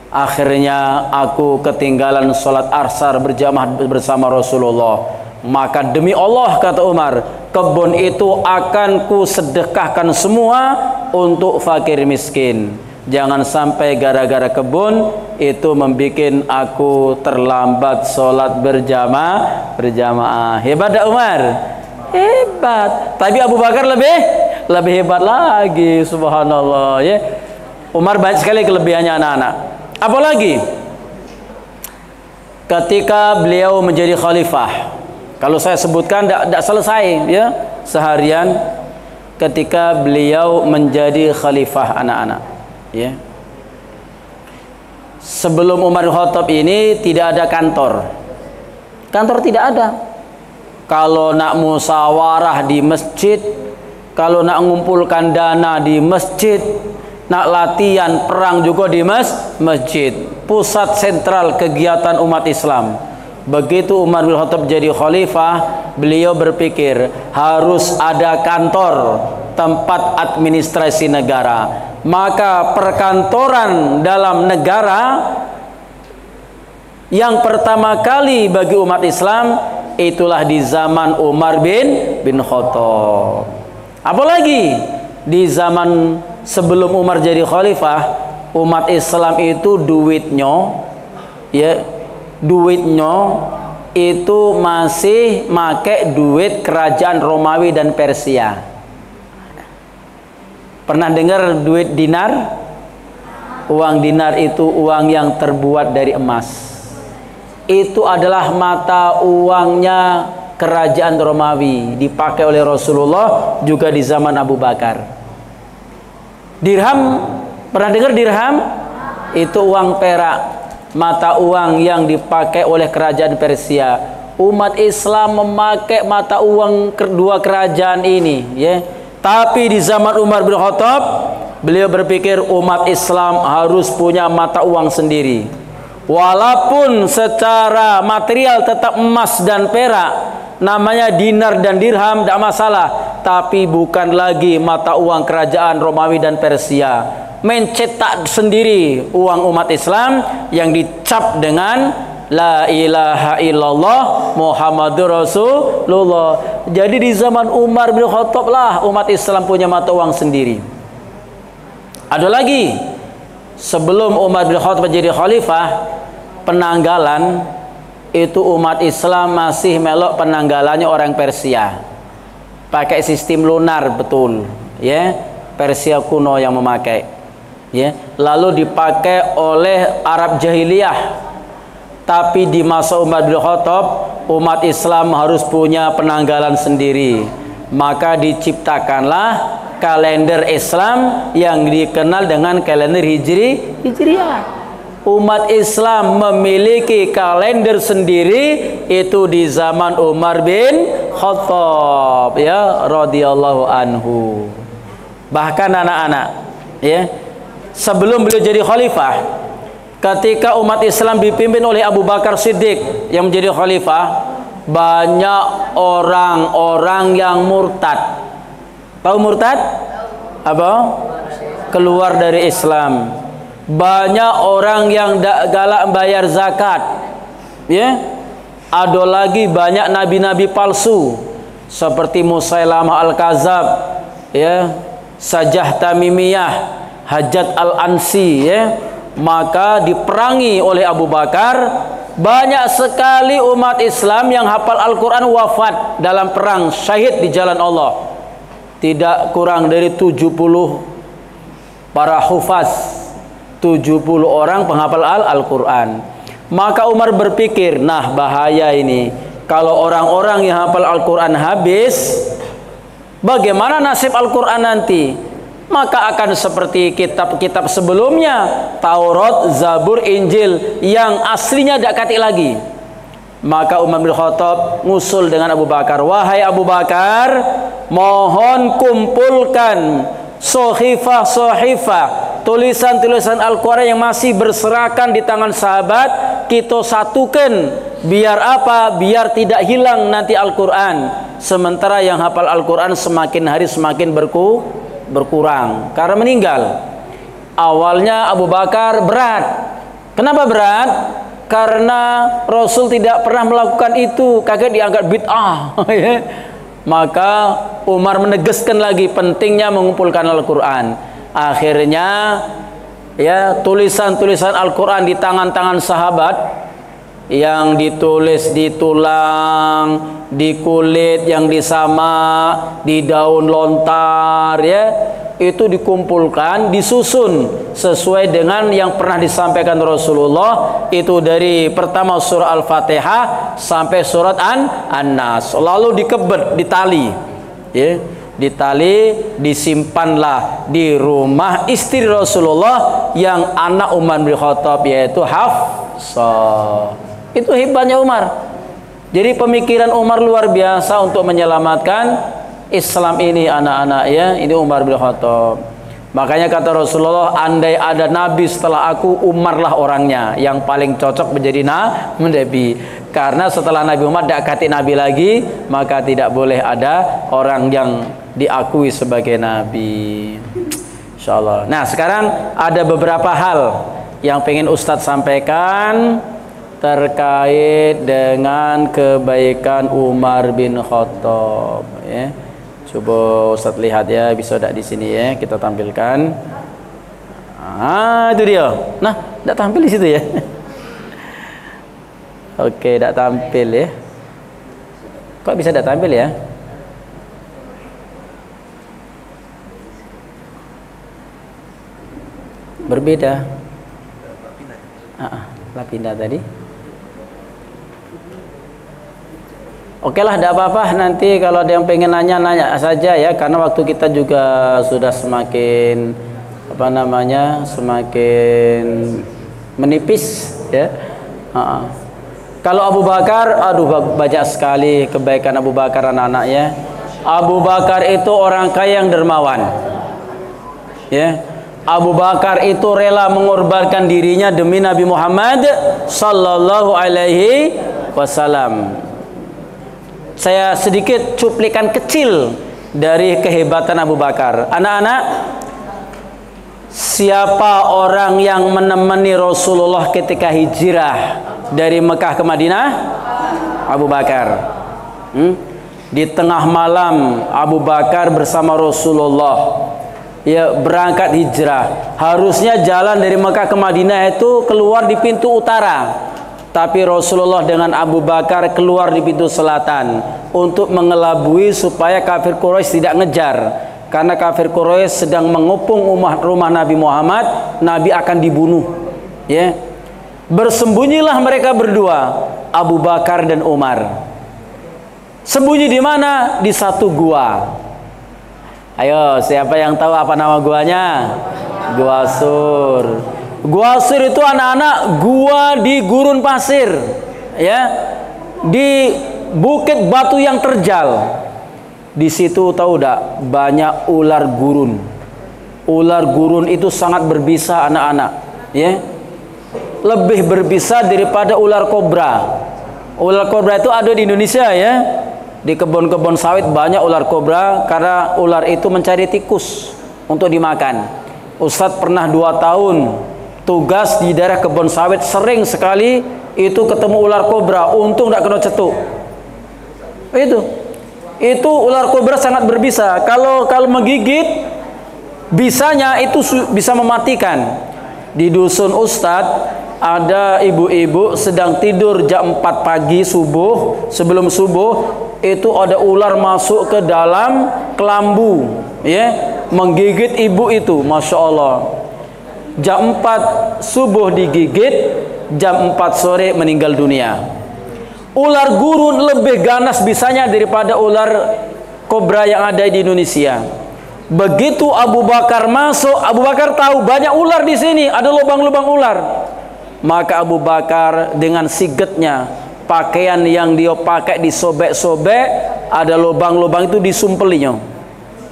akhirnya aku ketinggalan sholat asar berjamaah bersama Rasulullah. Maka demi Allah, kata Umar, kebun itu akan ku sedekahkan semua untuk fakir miskin. Jangan sampai gara-gara kebun itu membuat aku terlambat sholat berjamaah. Hebat tak Umar? Hebat. Tapi Abu Bakar lebih hebat lagi. Subhanallah ya. Umar banyak sekali kelebihannya anak-anak. Apalagi ketika beliau menjadi khalifah. Kalau saya sebutkan tidak selesai ya seharian ketika beliau menjadi khalifah anak-anak. Ya. Sebelum Umar bin Khattab ini tidak ada kantor. Kantor tidak ada. Kalau nak musyawarah di masjid, kalau nak mengumpulkan dana di masjid, nak latihan perang juga di masjid. Pusat sentral kegiatan umat Islam. Begitu Umar bin Khattab jadi khalifah, beliau berpikir harus ada kantor, tempat administrasi negara. Maka perkantoran dalam negara yang pertama kali bagi umat Islam itulah di zaman Umar bin Khattab. Apalagi di zaman sebelum Umar jadi khalifah, umat Islam itu duitnya itu masih make duit kerajaan Romawi dan Persia. Pernah dengar duit dinar? Uang dinar itu uang yang terbuat dari emas. Itu adalah mata uangnya kerajaan Romawi, dipakai oleh Rasulullah juga di zaman Abu Bakar. Dirham, pernah dengar dirham? Itu uang perak, mata uang yang dipakai oleh kerajaan Persia. Umat Islam memakai mata uang kedua kerajaan ini, ya. Tapi di zaman Umar bin Khattab, beliau berpikir umat Islam harus punya mata uang sendiri. Walaupun secara material tetap emas dan perak, namanya dinar dan dirham, tidak masalah. Tapi bukan lagi mata uang kerajaan Romawi dan Persia. Mencetak sendiri uang umat Islam yang dicap dengan La ilaha illallah Muhammadur Rasulullah. Jadi di zaman Umar bin Khattab lah umat Islam punya mata uang sendiri. Ada lagi, sebelum Umar bin Khattab menjadi khalifah, penanggalan itu umat Islam masih melok penanggalannya orang Persia. pakai sistem lunar betul, ya. Persia kuno yang memakai, ya. Lalu dipakai oleh Arab jahiliyah. Tapi di masa Umar bin Khattab, umat Islam harus punya penanggalan sendiri. Maka diciptakanlah kalender Islam yang dikenal dengan kalender Hijriah. Umat Islam memiliki kalender sendiri itu di zaman Umar bin Khattab, ya, radhiyallahu anhu. Bahkan anak-anak, ya, sebelum beliau jadi khalifah, ketika umat Islam dipimpin oleh Abu Bakar Siddiq yang menjadi khalifah, banyak orang-orang yang murtad. Tahu murtad? Apa? Keluar dari Islam. Banyak orang yang galak bayar zakat, ya. Ada lagi banyak nabi-nabi palsu seperti Musailamah Al-Kadzab, ya, Sajah Tamimiyah, Hajjat Al-Ansi, ya. Maka diperangi oleh Abu Bakar. Banyak sekali umat Islam yang hafal Al-Quran wafat dalam perang, syahid di jalan Allah. Tidak kurang dari 70 para hufaz, 70 orang penghafal Al-Quran. Maka Umar berpikir, nah bahaya ini. Kalau orang-orang yang hafal Al-Quran habis, bagaimana nasib Al-Quran nanti? Maka akan seperti kitab-kitab sebelumnya, Taurat, Zabur, Injil, yang aslinya tidak katik lagi. Maka Umar bin Khattab ngusul dengan Abu Bakar, wahai Abu Bakar, mohon kumpulkan sohifah, tulisan-tulisan Al-Quran yang masih berserakan di tangan sahabat, kita satukan. Biar apa? Biar tidak hilang nanti Al-Quran. Sementara yang hafal Al-Quran semakin hari semakin berkurang karena meninggal. Awalnya Abu Bakar berat. Kenapa berat? Karena Rasul tidak pernah melakukan itu, kakek dianggap bid'ah. Maka Umar menegaskan lagi pentingnya mengumpulkan Al-Quran. Akhirnya, ya, tulisan-tulisan Al-Quran di tangan-tangan sahabat yang ditulis di tulang, di kulit yang disamak, di daun lontar, ya, itu dikumpulkan, disusun sesuai dengan yang pernah disampaikan Rasulullah. Itu dari pertama surah Al-Fatihah sampai surat An-Nas, lalu dikebet, ditali, ya, ditali, disimpanlah di rumah istri Rasulullah yang anak Umar bin Khattab, yaitu Hafsah. Itu hebatnya Umar. Jadi pemikiran Umar luar biasa untuk menyelamatkan Islam ini, anak-anak, ya. Ini Umar bin Khattab. Makanya kata Rasulullah, andai ada nabi setelah aku, Umarlah orangnya yang paling cocok menjadi nabi. Karena setelah Nabi Umar tidak kati nabi lagi, maka tidak boleh ada orang yang diakui sebagai nabi. Insyaallah. Nah, sekarang ada beberapa hal yang pengen Ustadz sampaikan terkait dengan kebaikan Umar bin Khattab, ya. Coba Ustaz lihat, ya, bisa tidak di sini, ya, kita tampilkan. Itu dia. Nah, tidak tampil di situ, ya. Oke, tidak tampil, ya. Kok bisa tidak tampil, ya? Berbeda. Lapinda tadi. Oke lah, tidak apa-apa. Nanti kalau ada yang pengen nanya saja, ya, karena waktu kita juga sudah semakin semakin menipis, ya. Kalau Abu Bakar, aduh, banyak sekali kebaikan Abu Bakar, anak-anaknya. Abu Bakar itu orang kaya yang dermawan, ya. Abu Bakar itu rela mengorbankan dirinya demi Nabi Muhammad sallallahu alaihi wasallam. Saya sedikit cuplikan kecil dari kehebatan Abu Bakar. Anak-anak, siapa orang yang menemani Rasulullah ketika hijrah dari Mekah ke Madinah? Abu Bakar. Di tengah malam Abu Bakar bersama Rasulullah, ya, berangkat hijrah. Harusnya jalan dari Mekah ke Madinah itu keluar di pintu utara, Tapi Rasulullah dengan Abu Bakar keluar di pintu selatan untuk mengelabui supaya kafir Quraisy tidak ngejar. Karena kafir Quraisy sedang mengepung rumah Nabi Muhammad, Nabi akan dibunuh. Ya. Bersembunyilah mereka berdua, Abu Bakar dan Umar. Sembunyi di mana? Di satu gua. Ayo, siapa yang tahu apa nama guanya? Gua Sur. Gua Sur itu anak-anak gua di gurun pasir, ya, di bukit batu yang terjal. Di situ tahu tak, banyak ular gurun. Ular gurun itu sangat berbisa anak-anak, ya. Lebih berbisa daripada ular kobra. Ular kobra itu ada di Indonesia, ya. Di kebun-kebun sawit banyak ular kobra karena ular itu mencari tikus untuk dimakan. Ustadz pernah 2 tahun tugas di daerah kebun sawit, sering sekali itu ketemu ular kobra, untung tidak kena cetuk. Itu ular kobra sangat berbisa. Kalau menggigit, bisanya itu bisa mematikan. Di dusun Ustadz ada ibu-ibu sedang tidur jam 4 pagi subuh, sebelum subuh itu ada ular masuk ke dalam kelambu, ya, menggigit ibu itu, masya Allah. Jam 4 subuh digigit, jam 4 sore meninggal dunia. Ular gurun lebih ganas bisanya daripada ular kobra yang ada di Indonesia. Begitu Abu Bakar masuk, Abu Bakar tahu banyak ular di sini, ada lubang-lubang ular. Maka Abu Bakar dengan sigetnya, pakaian yang dia pakai disobek-sobek, ada lubang-lubang itu disumpelinya.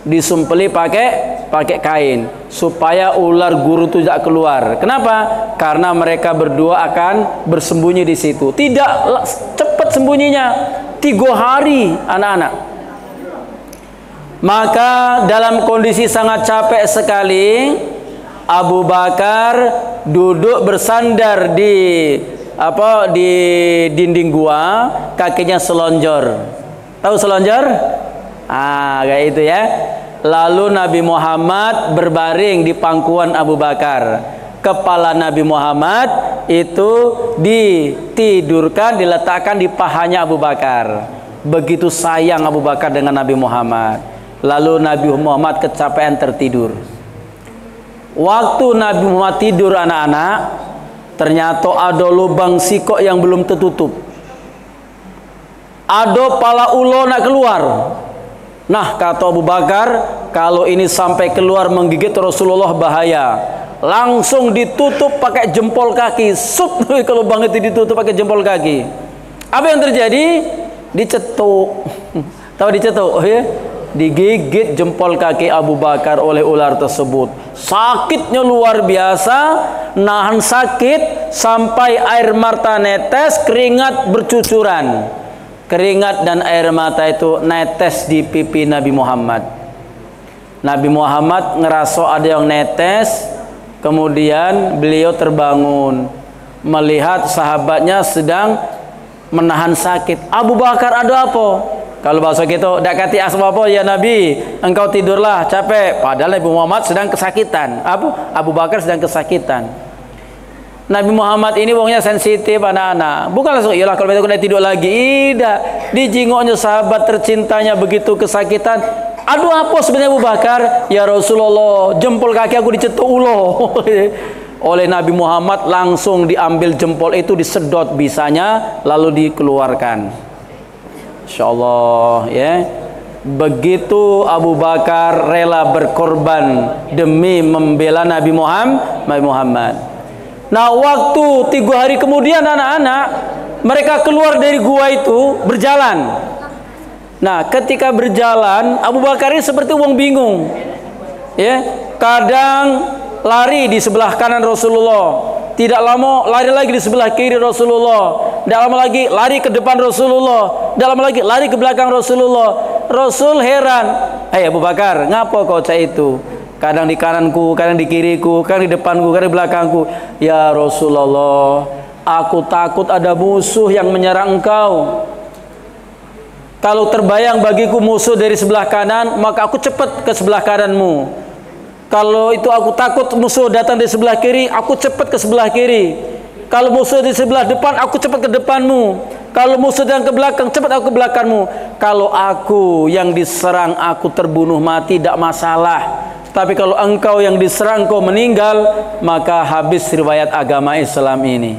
Disumpeli pakai kain supaya ular gurun itu tidak keluar. Kenapa? Karena mereka berdua akan bersembunyi di situ. Tidak cepat sembunyinya, 3 hari anak-anak. Maka dalam kondisi sangat capek sekali, Abu Bakar duduk bersandar di dinding gua, kakinya selonjor. Tahu selonjor? Kayak itu ya. Lalu Nabi Muhammad berbaring di pangkuan Abu Bakar. Kepala Nabi Muhammad itu ditidurkan, diletakkan di pahanya Abu Bakar. Begitu sayang Abu Bakar dengan Nabi Muhammad. Lalu Nabi Muhammad kecapean tertidur. Waktu Nabi Muhammad tidur anak-anak, ternyata ada lubang sikok yang belum tertutup. Ada pala ulo nak keluar. Nah, kata Abu Bakar, kalau ini sampai keluar menggigit Rasulullah bahaya. Langsung ditutup pakai jempol kaki. Sup, ke lubang itu ditutup pakai jempol kaki. Apa yang terjadi? Dicetuk. Tahu dicetuk? Oh ya? Digigit jempol kaki Abu Bakar oleh ular tersebut. Sakitnya luar biasa, nahan sakit sampai air mata netes, keringat bercucuran. Keringat dan air mata itu netes di pipi Nabi Muhammad. Nabi Muhammad ngerasa ada yang netes, kemudian beliau terbangun melihat sahabatnya sedang menahan sakit. Abu Bakar, ada apa? Kalau bahasa kita, dak kati apa ya Nabi, engkau tidurlah capek. Padahal Nabi Muhammad sedang kesakitan. Abu Bakar sedang kesakitan. Nabi Muhammad ini wongnya sensitif anak-anak. Bukan langsung, iyalah kalau begitu kena tidur lagi. Tidak. Dijingoknya sahabat tercintanya begitu kesakitan. Aduh, apa sebenarnya Abu Bakar? Ya Rasulullah, jempol kaki aku dicetuk ulo. Oleh Nabi Muhammad langsung diambil jempol itu, disedot bisanya, lalu dikeluarkan. Insyaallah, ya. Begitu Abu Bakar rela berkorban demi membela Nabi Muhammad. Nah, waktu 3 hari kemudian anak-anak mereka keluar dari gua itu berjalan. Nah, ketika berjalan Abu Bakar ini seperti wong bingung. Ya, kadang lari di sebelah kanan Rasulullah. Tidak lama lari lagi di sebelah kiri Rasulullah. Tidak lama lagi lari ke depan Rasulullah. Tidak lama lagi lari ke belakang Rasulullah. Rasul heran. Hei Abu Bakar, ngapa kau cak itu? Kadang di kananku, kadang di kiriku, kadang di depanku, kadang di belakangku. Ya Rasulullah, aku takut ada musuh yang menyerang engkau. Kalau terbayang bagiku musuh dari sebelah kanan, maka aku cepat ke sebelah kananmu. Kalau itu aku takut musuh datang dari sebelah kiri, aku cepat ke sebelah kiri. Kalau musuh di sebelah depan, aku cepat ke depanmu. Kalau musuh yang ke belakang, cepat aku ke belakangmu. Kalau aku yang diserang, aku terbunuh mati, tidak masalah. Tapi kalau engkau yang diserang, kau meninggal, maka habis riwayat agama Islam ini.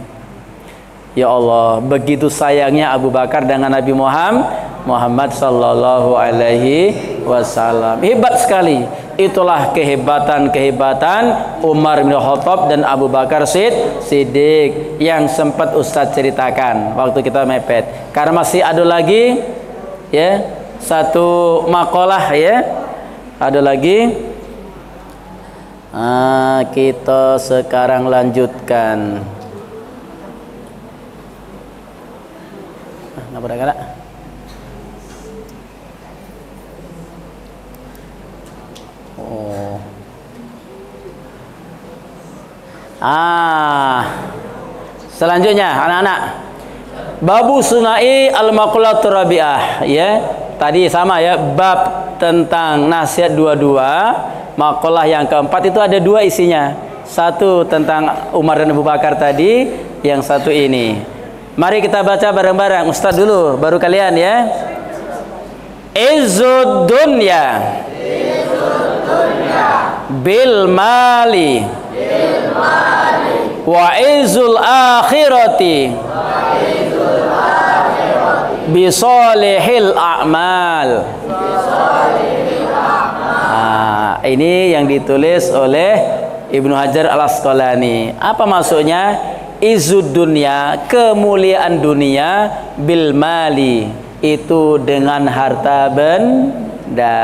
Ya Allah, begitu sayangnya Abu Bakar dengan Nabi Muhammad sallallahu alaihi wasallam. Hebat sekali. Itulah kehebatan Umar bin Khattab dan Abu Bakar Siddiq yang sempat Ustaz ceritakan waktu kita mepet. Karena masih ada lagi ya, satu makalah ya. Ada lagi. Kita sekarang lanjutkan. Apa dah kata? Oh. Selanjutnya anak-anak, babu sunai al-maqalatur rabi'ah ya. Tadi sama ya, bab tentang nasihat dua-dua. Makalah yang keempat itu ada dua isinya. Satu tentang Umar dan Abu Bakar tadi, yang satu ini. Mari kita baca bareng-bareng. Ustaz dulu, baru kalian ya. Izzud dunya bil mali wa izzul akhirati bi salihil a'mal. Ini yang ditulis oleh Ibnu Hajar Al-Asqalani. Apa maksudnya? Izzud dunya, kemuliaan dunia, bil mali, itu dengan harta benda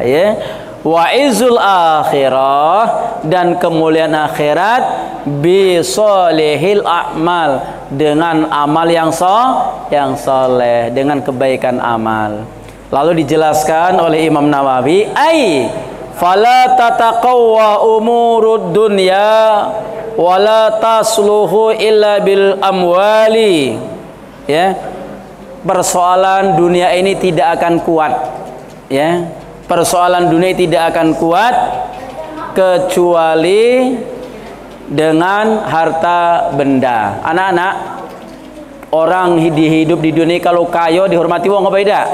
ya. Wa izzul akhirah, dan kemuliaan akhirat, bi solihil a'mal, dengan amal yang soleh, dengan kebaikan amal. Lalu dijelaskan oleh Imam Nawawi, fala tataqawwa umurud dunya wala tasluhu illa bil amwali ya. Persoalan dunia ini tidak akan kuat ya. Persoalan dunia tidak akan kuat kecuali dengan harta benda. Anak-anak, orang hidup di dunia kalau kaya dihormati wong apa tidak?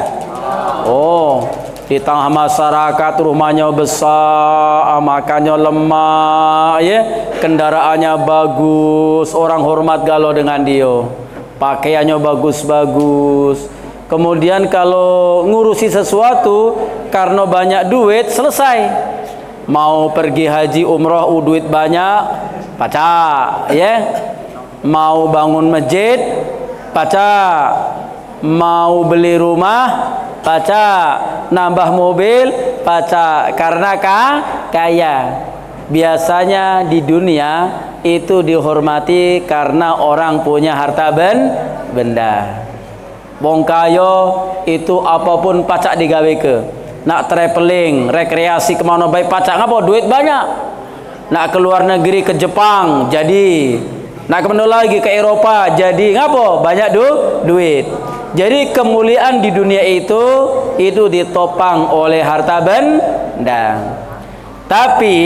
Oh, di tengah masyarakat rumahnya besar, makannya lemah ya, kendaraannya bagus, orang hormat galau dengan dia, pakaiannya bagus-bagus. Kemudian kalau ngurusi sesuatu karena banyak duit, selesai. Mau pergi haji umroh duit banyak, pacak ya. Mau bangun masjid, pacak. Mau beli rumah, pacak. Nambah mobil, pacak. Karena kaya. Biasanya di dunia itu dihormati karena orang punya harta benda. Wong kaya itu apapun pacak digawe ke. Nak traveling, rekreasi kemana baik pacak, ngapa? Duit banyak. Nak keluar negeri ke Jepang jadi. Nak kemana lagi ke Eropa jadi, ngapa? Banyak duit. Jadi kemuliaan di dunia itu ditopang oleh harta benda. Tapi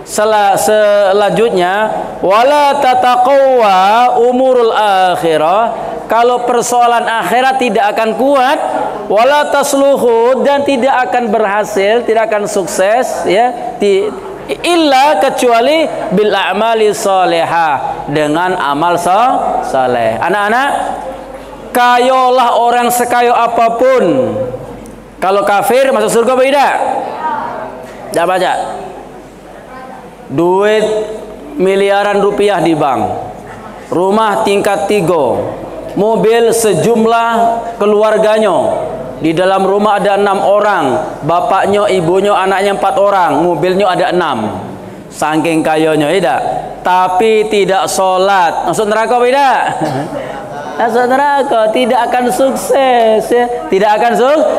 selanjutnya, wala tataqawwa umurul akhirah, kalau persoalan akhirat tidak akan kuat, wala tasluhu, dan tidak akan berhasil, tidak akan sukses ya, illa kecuali bil a'mali sholihah, dengan amal saleh. Anak-anak, kayolah orang sekayo apapun, kalau kafir masuk surga apa tidak? Tidak baca. Duit miliaran rupiah di bank, rumah tingkat 3, mobil sejumlah keluarganya. Di dalam rumah ada 6 orang, bapaknya, ibunya, anaknya 4 orang, mobilnya ada 6. Saking kayanya tidak. Tapi tidak sholat, masuk neraka tidak? Masuk neraka, tidak akan sukses ya. Tidak akan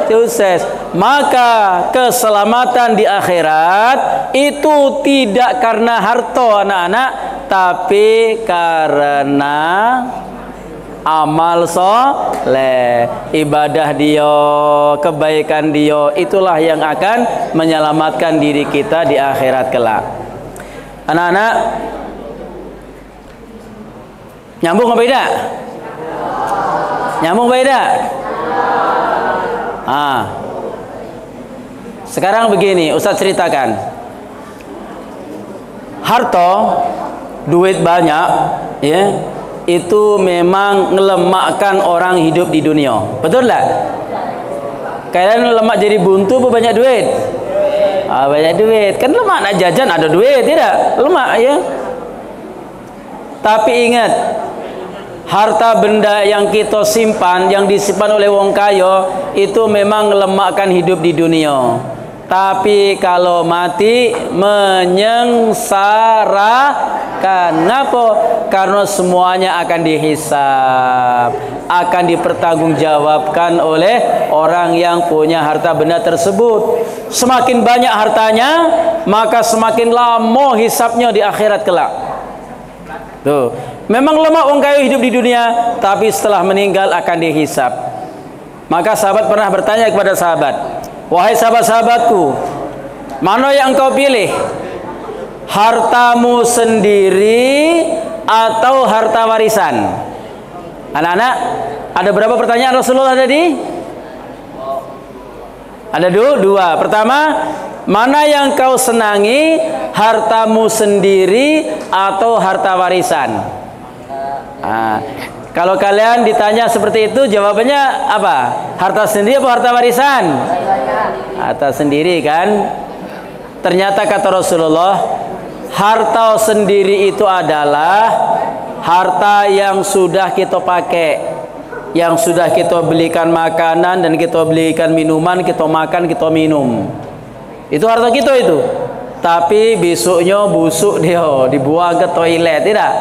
sukses. Maka keselamatan di akhirat itu tidak karena harta anak-anak, tapi karena amal soleh, ibadah dia, kebaikan dia, itulah yang akan menyelamatkan diri kita di akhirat kelak. Anak-anak, Nyambung apa tidak? Nyambung apa tidak? Sekarang begini, Ustaz ceritakan. Harta, duit banyak, ya, itu memang ngelemakkan orang hidup di dunia. Betul tak? Kalian lemak jadi buntu apa banyak duit? Banyak duit. Kan lemak nak jajan ada duit, tidak? Lemak, ya. Tapi ingat, harta benda yang kita simpan, yang disimpan oleh wong kaya, itu memang ngelemakkan hidup di dunia. Tapi kalau mati menyengsarakan. Kenapa? Karena semuanya akan dihisab, akan dipertanggungjawabkan oleh orang yang punya harta benda tersebut. Semakin banyak hartanya, maka semakin lama hisabnya di akhirat kelak. Tuh, memang lemah orang kaya hidup di dunia, tapi setelah meninggal akan dihisab. Maka sahabat pernah bertanya kepada sahabat, wahai sahabat-sahabatku, mana yang engkau pilih? Hartamu sendiri atau harta warisan? Anak-anak, ada berapa pertanyaan Rasulullah tadi? Ada dua. Pertama, mana yang kau senangi, hartamu sendiri atau harta warisan? Kalau kalian ditanya seperti itu, jawabannya apa? Harta sendiri atau harta warisan? Harta sendiri, kan? Ternyata kata Rasulullah, harta sendiri itu adalah harta yang sudah kita pakai, yang sudah kita belikan makanan dan kita belikan minuman, kita makan, kita minum. Itu harta kita itu. Tapi besoknya busuk dia, dibuang ke toilet, tidak?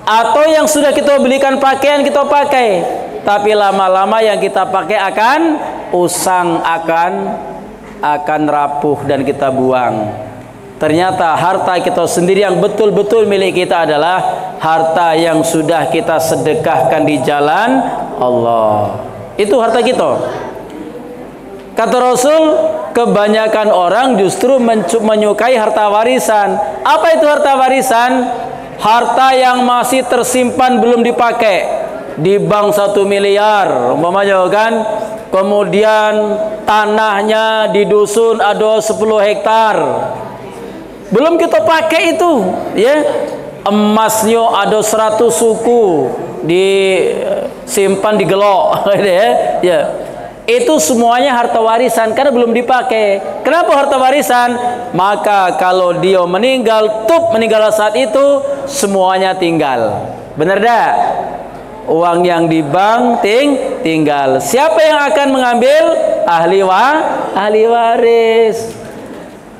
Atau yang sudah kita belikan pakaian, kita pakai, tapi lama-lama yang kita pakai akan usang, akan rapuh dan kita buang. Ternyata harta kita sendiri yang betul-betul milik kita adalah harta yang sudah kita sedekahkan di jalan Allah. Itu harta kita. Kata Rasul, kebanyakan orang justru menyukai harta warisan. Apa itu harta warisan? Harta yang masih tersimpan belum dipakai di bank 1 miliar umpamanya, kan? Kemudian tanahnya di dusun ada 10 hektar belum kita pakai itu, ya. Emasnya ada 100 suku disimpan di gelok, ya. Itu semuanya harta warisan karena belum dipakai. Kenapa harta warisan? Maka kalau dia meninggal saat itu, semuanya tinggal. Benar dah? Uang yang di bank tinggal. Siapa yang akan mengambil? Ahli waris.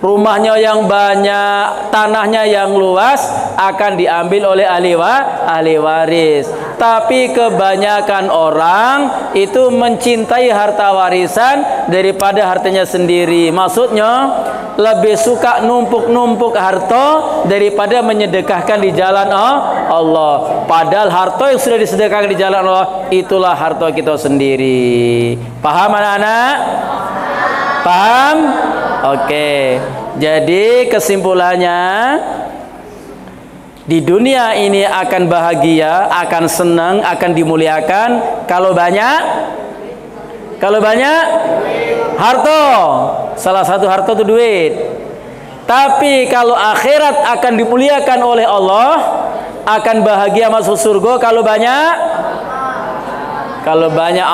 Rumahnya yang banyak, tanahnya yang luas akan diambil oleh ahli waris. Tapi kebanyakan orang itu mencintai harta warisan daripada hartanya sendiri. Maksudnya lebih suka numpuk-numpuk harta daripada menyedekahkan di jalan Allah. Padahal harta yang sudah disedekahkan di jalan Allah, itulah harta kita sendiri. Paham anak-anak? Paham? Oke. Jadi kesimpulannya, di dunia ini akan bahagia, akan senang, akan dimuliakan kalau banyak harta. Salah satu harta itu duit. Tapi kalau akhirat akan dimuliakan oleh Allah, akan bahagia masuk surga kalau banyak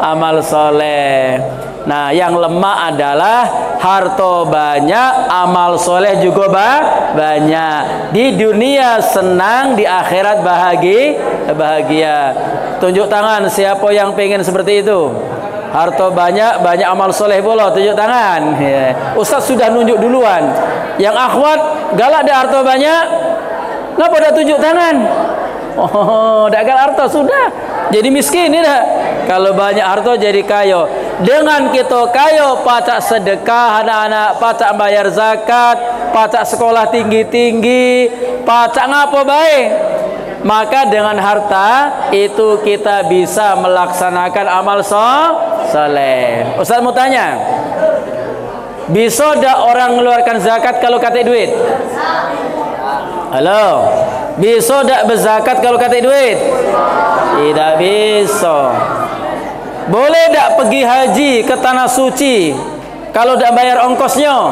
amal soleh. Nah, yang lemah adalah harta banyak, amal soleh juga banyak. Di dunia senang, di akhirat bahagia. Tunjuk tangan siapa yang pengen seperti itu. Harta banyak, banyak amal soleh pula. Tunjuk tangan. Ya. Ustaz sudah nunjuk duluan. Yang akhwat galak ada harta banyak, ngapa dah tunjuk tangan? Oh, dah galak harta sudah. Jadi miskin ini dah. Kalau banyak harta jadi kaya. Dengan kita kaya, pacak sedekah anak-anak, pacak bayar zakat, pacak sekolah tinggi-tinggi, pacak ngapa baik. Maka dengan harta itu kita bisa melaksanakan amal soleh. Ustaz mau tanya, bisa tak orang mengeluarkan zakat kalau kata duit? Halo? Bisa tak berzakat kalau kata duit? Tidak bisa. Boleh tak pergi haji ke tanah suci kalau tak bayar ongkosnya?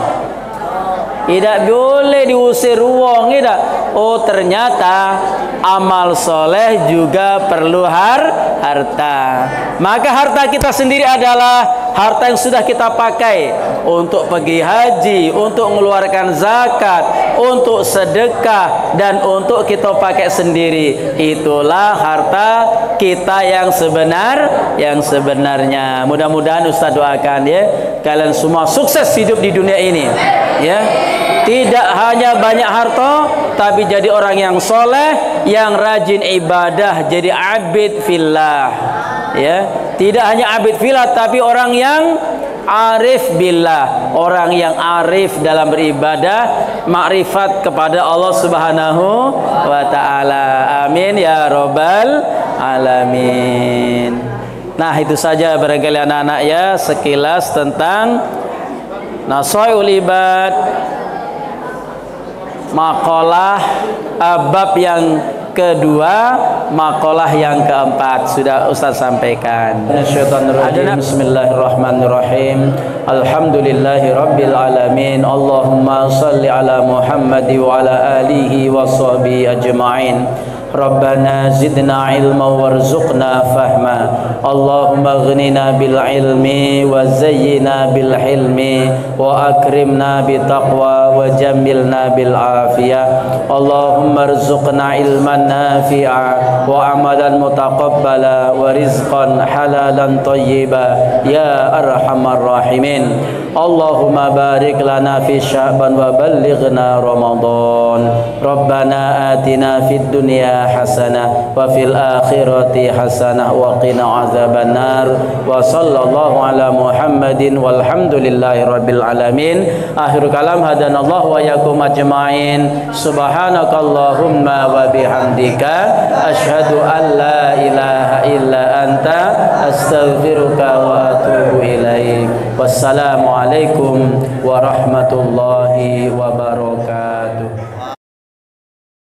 Tidak boleh, diusir uang. Tidak. Oh, ternyata amal soleh juga perlu harta. Maka harta kita sendiri adalah harta yang sudah kita pakai untuk pergi haji, untuk mengeluarkan zakat, untuk sedekah, dan untuk kita pakai sendiri. Itulah harta kita yang sebenarnya. Mudah-mudahan Ustaz doakan ya, kalian semua sukses hidup di dunia ini ya. Tidak hanya banyak harta, tapi jadi orang yang soleh, yang rajin ibadah, jadi abid fillah ya. Tidak hanya abid fillah, tapi orang yang arif billah, orang yang arif dalam beribadah, makrifat kepada Allah Subhanahu wa taala. Amin ya rabbal alamin. Nah, itu saja barangkali anak-anak ya, sekilas tentang Nasaihul Ibad, makalah bab yang kedua, makalah yang keempat sudah Ustaz sampaikan. Bismillahirrahmanirrahim. Alhamdulillahi rabbil alamin. Allahumma salli ala Muhammad wa ala alihi wa sahbihi ajma'in. Rabbana zidna ilma warzuqna fahma. Allahumma aghnina bil ilmi wa zayyina bil hilmi wa akrimna bi taqwa wa jamilna bil afiyah. Allahumma arzuqna ilman nafi'a wa amalan mutaqabbala wa rizqan halalan tayyiba ya arhamar rahimin. Allahumma barik lana fi Sya'ban wa ballighna Ramadan. Rabbana atina fid dunya hasanah wa fil akhirati hasanah wa qina azabannar. Wa sallallahu ala Muhammadin walhamdulillahi rabbil alamin. Akhir kalam, hadanallahu wa yakum ajma'in. Subhanakallahumma wa bihamdika asyhadu an la ilaha illa anta astaghfiruka wa atubu ilaik. Wassalamu alaikum warahmatullahi wabarakatuh.